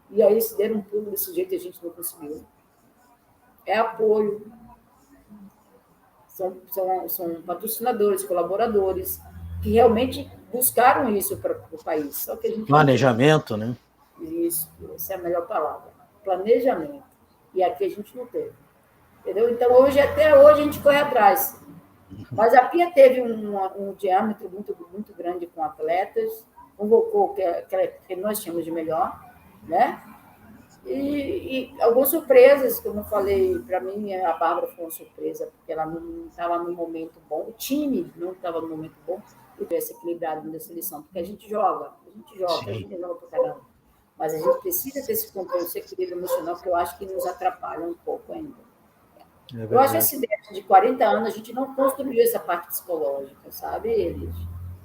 E aí se deram um pulo desse jeito e a gente não conseguiu. É apoio. São patrocinadores, colaboradores, que realmente buscaram isso para o país. Só que a gente planejamento, né? Isso, essa é a melhor palavra. Planejamento. E aqui a gente não teve. Entendeu? Então, até hoje, a gente corre atrás. Mas a Pia teve um diâmetro muito, muito grande com atletas, convocou o que nós tínhamos de melhor, né? E algumas surpresas, como eu falei, para mim, a Bárbara foi uma surpresa, porque ela não estava no momento bom, o time não estava no momento bom, e tivesse equilibrado na seleção, porque a gente joga para caramba. Mas a gente precisa ter esse controle, esse equilíbrio emocional, que eu acho que nos atrapalha um pouco ainda. Eu acho que esse dentro de 40 anos, a gente não construiu essa parte psicológica, sabe, eles?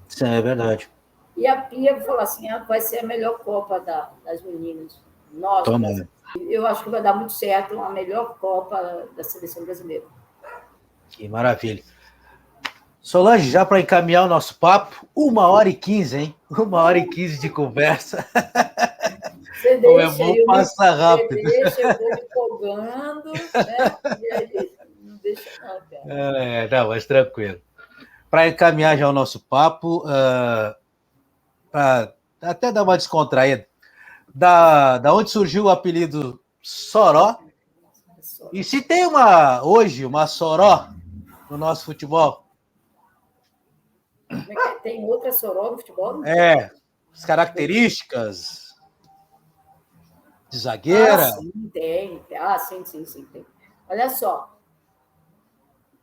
Isso é verdade. E a Pia falou assim, vai ser a melhor Copa das meninas. Nossa, eu acho que vai dar muito certo a melhor Copa da seleção brasileira. Que maravilha. Solange, já para encaminhar o nosso papo, 1h15, hein? 1h15 de conversa. Você deixa, eu passar rápido. Você deixa, eu vou me empolgando, né? E aí não deixa não, cara. Não, mas tranquilo. Para encaminhar já o nosso papo, para até dar uma descontraída, da onde surgiu o apelido Soró? E se tem hoje uma Soró no nosso futebol? Tem outra Soró no futebol? As características. De zagueira? Sim, tem. Sim, tem. Olha só,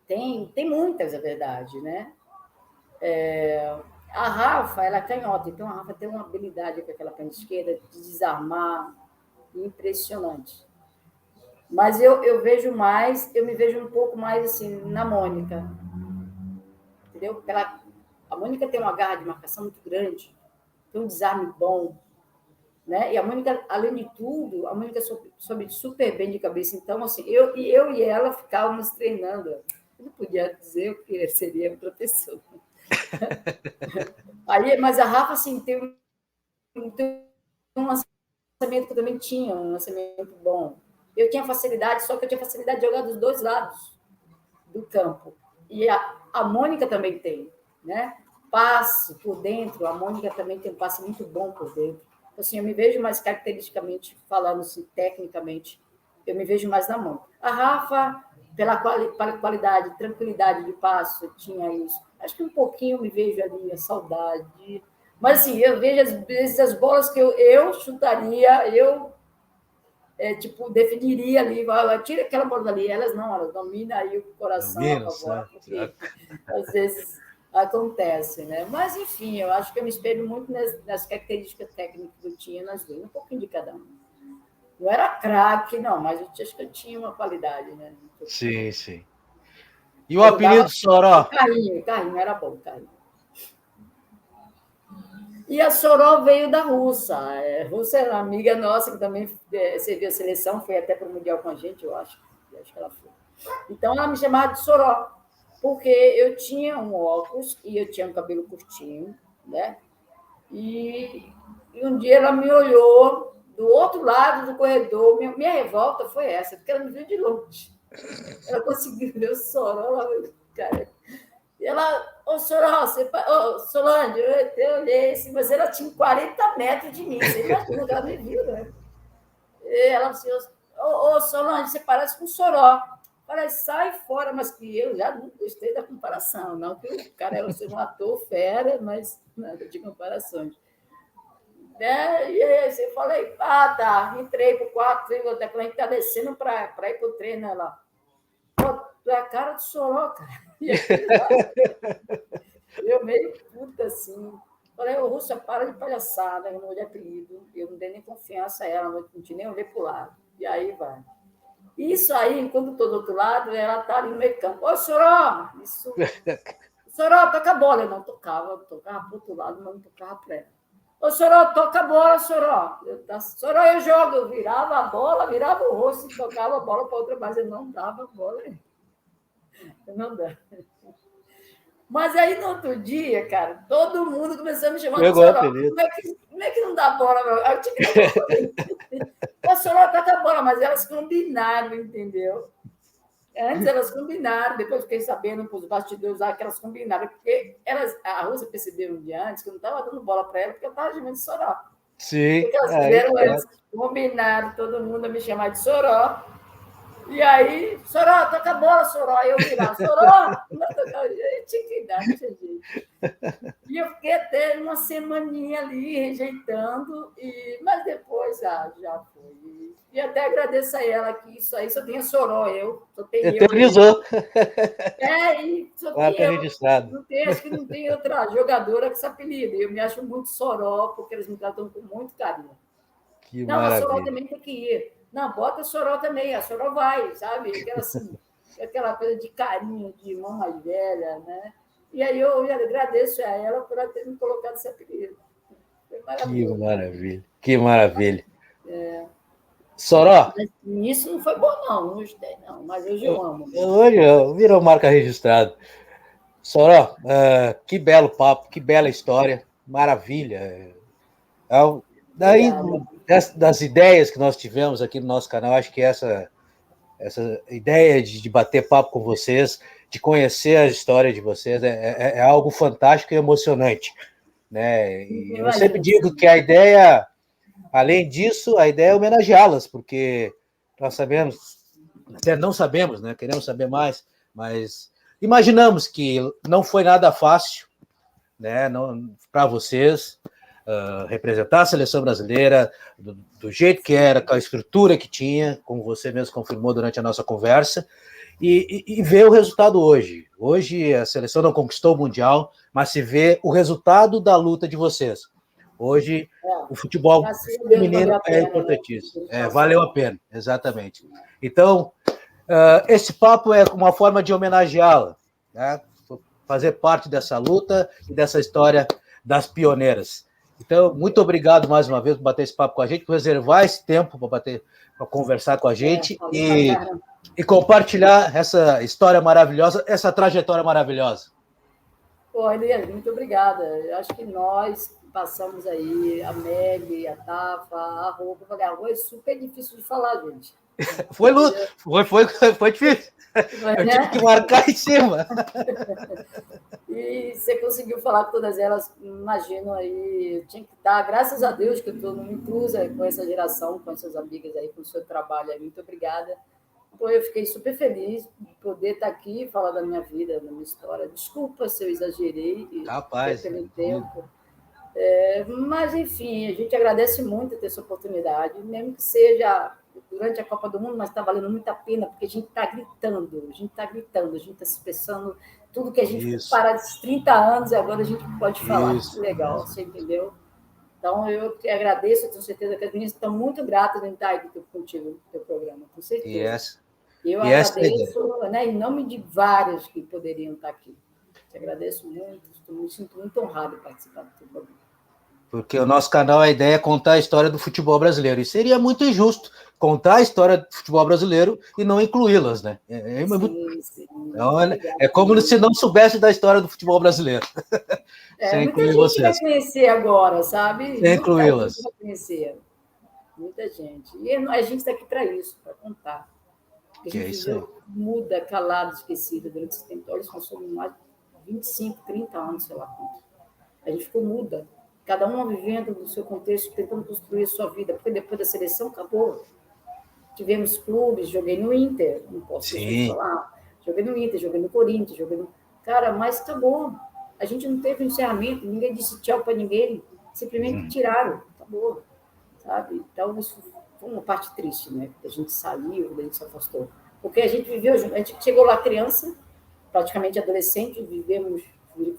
tem muitas, é verdade, né? A Rafa, ela é canhota, então a Rafa tem uma habilidade com aquela perna esquerda de desarmar impressionante. Mas eu me vejo um pouco mais assim na Mônica, entendeu? A Mônica tem uma garra de marcação muito grande, tem um desarme bom, né? E a Mônica, além de tudo, a Mônica soube super bem de cabeça. Então, assim, eu e ela ficávamos treinando. Eu não podia dizer que seria outra pessoa. Aí, mas a Rafa, assim, tem um lançamento que eu também tinha, um lançamento bom. Eu tinha facilidade, só que eu tinha facilidade de jogar dos dois lados do campo. E a Mônica também tem, né? Passe por dentro, a Mônica também tem um passe muito bom por dentro. Então, assim, eu me vejo mais caracteristicamente, falando assim, tecnicamente, eu me vejo mais na mão. A Rafa, pela qualidade, tranquilidade de passo, tinha isso. Acho que um pouquinho eu me vejo ali, a saudade. Mas, assim, eu vejo, às vezes, as bolas que eu chutaria, tipo, definiria ali, tira aquela bola dali. Elas não, elas dominam aí o coração, a favor, porque às vezes acontece, né? Mas, enfim, eu acho que eu me espelho muito nas características técnicas que eu tinha nas duas, um pouquinho de cada um. Não era craque, não, mas eu acho que eu tinha uma qualidade, né? Sim, sim. E o apelido Soró? Carrinho, era bom, Carrinho. E a Soró veio da Russa. A Russa era uma amiga nossa que também serviu a seleção, foi até para o Mundial com a gente, eu acho. Acho que ela foi. Então ela me chamava de Soró, porque eu tinha um óculos e eu tinha um cabelo curtinho, né? E um dia ela me olhou do outro lado do corredor. Minha revolta foi essa, porque ela me viu de longe. Ela conseguiu ver o Soró lá, cara. E ela, Solange, eu olhei assim, mas ela tinha 40 metros de mim. Você imagina que ela me viu, né? E ela disse, Solange, você parece com o Soró. Falei, sai fora, mas que eu já não gostei da comparação, não, que o cara era um ator fera, mas nada de comparações. Né? E aí eu falei, tá, entrei pro quarto, até que a gente tá descendo para ir pro treino lá. Tu é a cara do Soró, cara. E eu meio puta assim. Falei, ô Rússia, para de palhaçada, eu não olhei apelido, eu não dei nem confiança a ela, não tinha nem olhei pro lado. E aí vai. Isso aí, quando estou do outro lado, ela tá ali no meio campo. Ô, Soró! Isso. Soró, toca a bola. Eu não tocava pro outro lado, mas não tocava para ela. Ô, Soró, toca a bola, Soró. Soró, eu jogo. Eu virava a bola, virava o rosto e tocava a bola para outra, mas eu não dava a bola. Eu não dava. Mas aí, no outro dia, cara, todo mundo começou a me chamar de Soró. Como é que não dá bola? Eu tinha que dar a Soró toca a bola, mas elas combinaram, entendeu? Antes elas combinaram, depois fiquei sabendo para os bastidores que elas combinaram, porque a Rússia percebeu um dia antes que eu não estava dando bola para ela, porque eu estava chamando de Soró. Sim. O que elas fizeram antes? Combinaram todo mundo a me chamar de Soró. E aí, Soró, toca a bola, Soró. Aí eu virar, Soró! Eu tinha que dar, não tinha jeito. E eu fiquei até uma semaninha ali rejeitando, mas depois já foi. E até agradeço a ela que isso aí só tinha Soró, só tem Eternizou. E só tem registrado. Acho que não tem outra jogadora com esse apelido. Eu me acho muito Soró, porque eles me tratam com muito carinho. Que não, maravilha. A Soró também tem que ir. Não, bota a Soró também, a Soró vai, sabe? Aquela coisa de carinho, de irmã mais velha, né? E aí eu agradeço a ela por ela ter me colocado esse apelido. Foi maravilhoso. Que maravilha. Soró? Mas isso não foi bom, não gostei, não, mas hoje eu amo. Hoje virou marca registrada. Soró, que belo papo, que bela história, maravilha. Daí, das ideias que nós tivemos aqui no nosso canal, acho que essa ideia de bater papo com vocês, de conhecer a história de vocês, é algo fantástico e emocionante. Né? E eu sempre digo que a ideia, além disso, a ideia é homenageá-las, porque nós sabemos, até não sabemos, né? Queremos saber mais, mas imaginamos que não foi nada fácil, né? Para vocês, representar a seleção brasileira do jeito que era, com a estrutura que tinha, como você mesmo confirmou durante a nossa conversa, e ver o resultado hoje. Hoje a seleção não conquistou o Mundial, mas se vê o resultado da luta de vocês. Hoje o futebol feminino é importantíssimo. Valeu a pena, exatamente. Então, esse papo é uma forma de homenageá-la, né? Fazer parte dessa luta e dessa história das pioneiras. Então, muito obrigado mais uma vez por bater esse papo com a gente, por reservar esse tempo para conversar com a gente e compartilhar essa história maravilhosa, essa trajetória maravilhosa. Pô, Elias, muito obrigada. Eu acho que nós passamos aí, a Meli, a Tafa, a Roupa, é super difícil de falar, gente. Foi luta, foi difícil. Eu tive que marcar em cima. E você conseguiu falar com todas elas, imagino aí, tinha que dar, graças a Deus que eu estou inclusa com essa geração, com essas amigas aí, com o seu trabalho aí, muito obrigada. Então, eu fiquei super feliz de poder estar aqui e falar da minha vida, da minha história. Desculpa se eu exagerei. Rapaz. Pelo tempo. Mas, enfim, a gente agradece muito ter essa oportunidade, mesmo que seja durante a Copa do Mundo, mas está valendo muito a pena, porque a gente está gritando, a gente está se expressando tudo que a gente para de 30 anos e agora a gente pode falar. Isso, legal, você entendeu? Então, eu que agradeço, eu tenho certeza que as meninas estão muito gratas em estar aqui contigo no teu programa, com certeza. Eu agradeço, né, em nome de várias que poderiam estar aqui. Te agradeço muito, me sinto muito honrado em participar do teu programa. Porque o nosso canal, a ideia é contar a história do futebol brasileiro. E seria muito injusto contar a história do futebol brasileiro e não incluí-las, né? Sim. Então, é como se não soubesse da história do futebol brasileiro. Sem incluir vocês. Muita gente vai conhecer agora, sabe? Sem incluí-las. Vai conhecer. Muita gente. E a gente está aqui para isso, para contar. A gente muda, calado, esquecido durante esse tempo. Olha, nós somos mais de 25, 30 anos, sei lá quanto. A gente ficou muda. Cada uma vivendo no seu contexto, tentando construir a sua vida, porque depois da seleção acabou. Tivemos clubes, joguei no Inter, não posso falar. Joguei no Inter, joguei no Corinthians, joguei no... Cara, mas acabou. A gente não teve um encerramento, ninguém disse tchau para ninguém, simplesmente tiraram, acabou. Sabe? Então, isso foi uma parte triste, né? A gente saiu, a gente se afastou. Porque a gente viveu, a gente chegou lá criança, praticamente adolescente,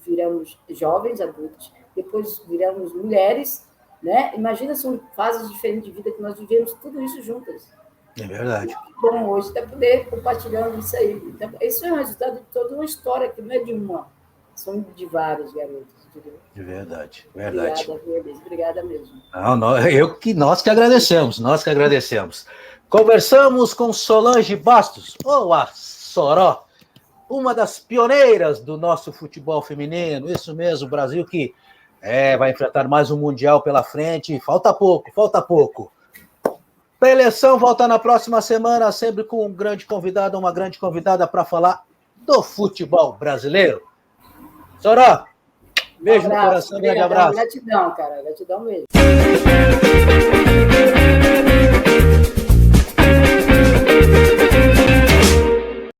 viramos jovens, adultos, depois viramos mulheres, né? Imagina, são fases diferentes de vida que nós vivemos tudo isso juntas. É verdade. Bom, hoje até poder compartilhando isso aí. Então, isso é o resultado de toda uma história, que não é de uma, são de vários garotos. Entendeu? De verdade. Obrigada mesmo. Nós que agradecemos. Conversamos com Solange Bastos, ou a Soró, uma das pioneiras do nosso futebol feminino, isso mesmo, o Brasil que vai enfrentar mais um Mundial pela frente, falta pouco. A eleição volta na próxima semana, sempre com um grande convidado, uma grande convidada para falar do futebol brasileiro. Soró, beijo no coração, grande abraço. Gratidão, cara, gratidão mesmo.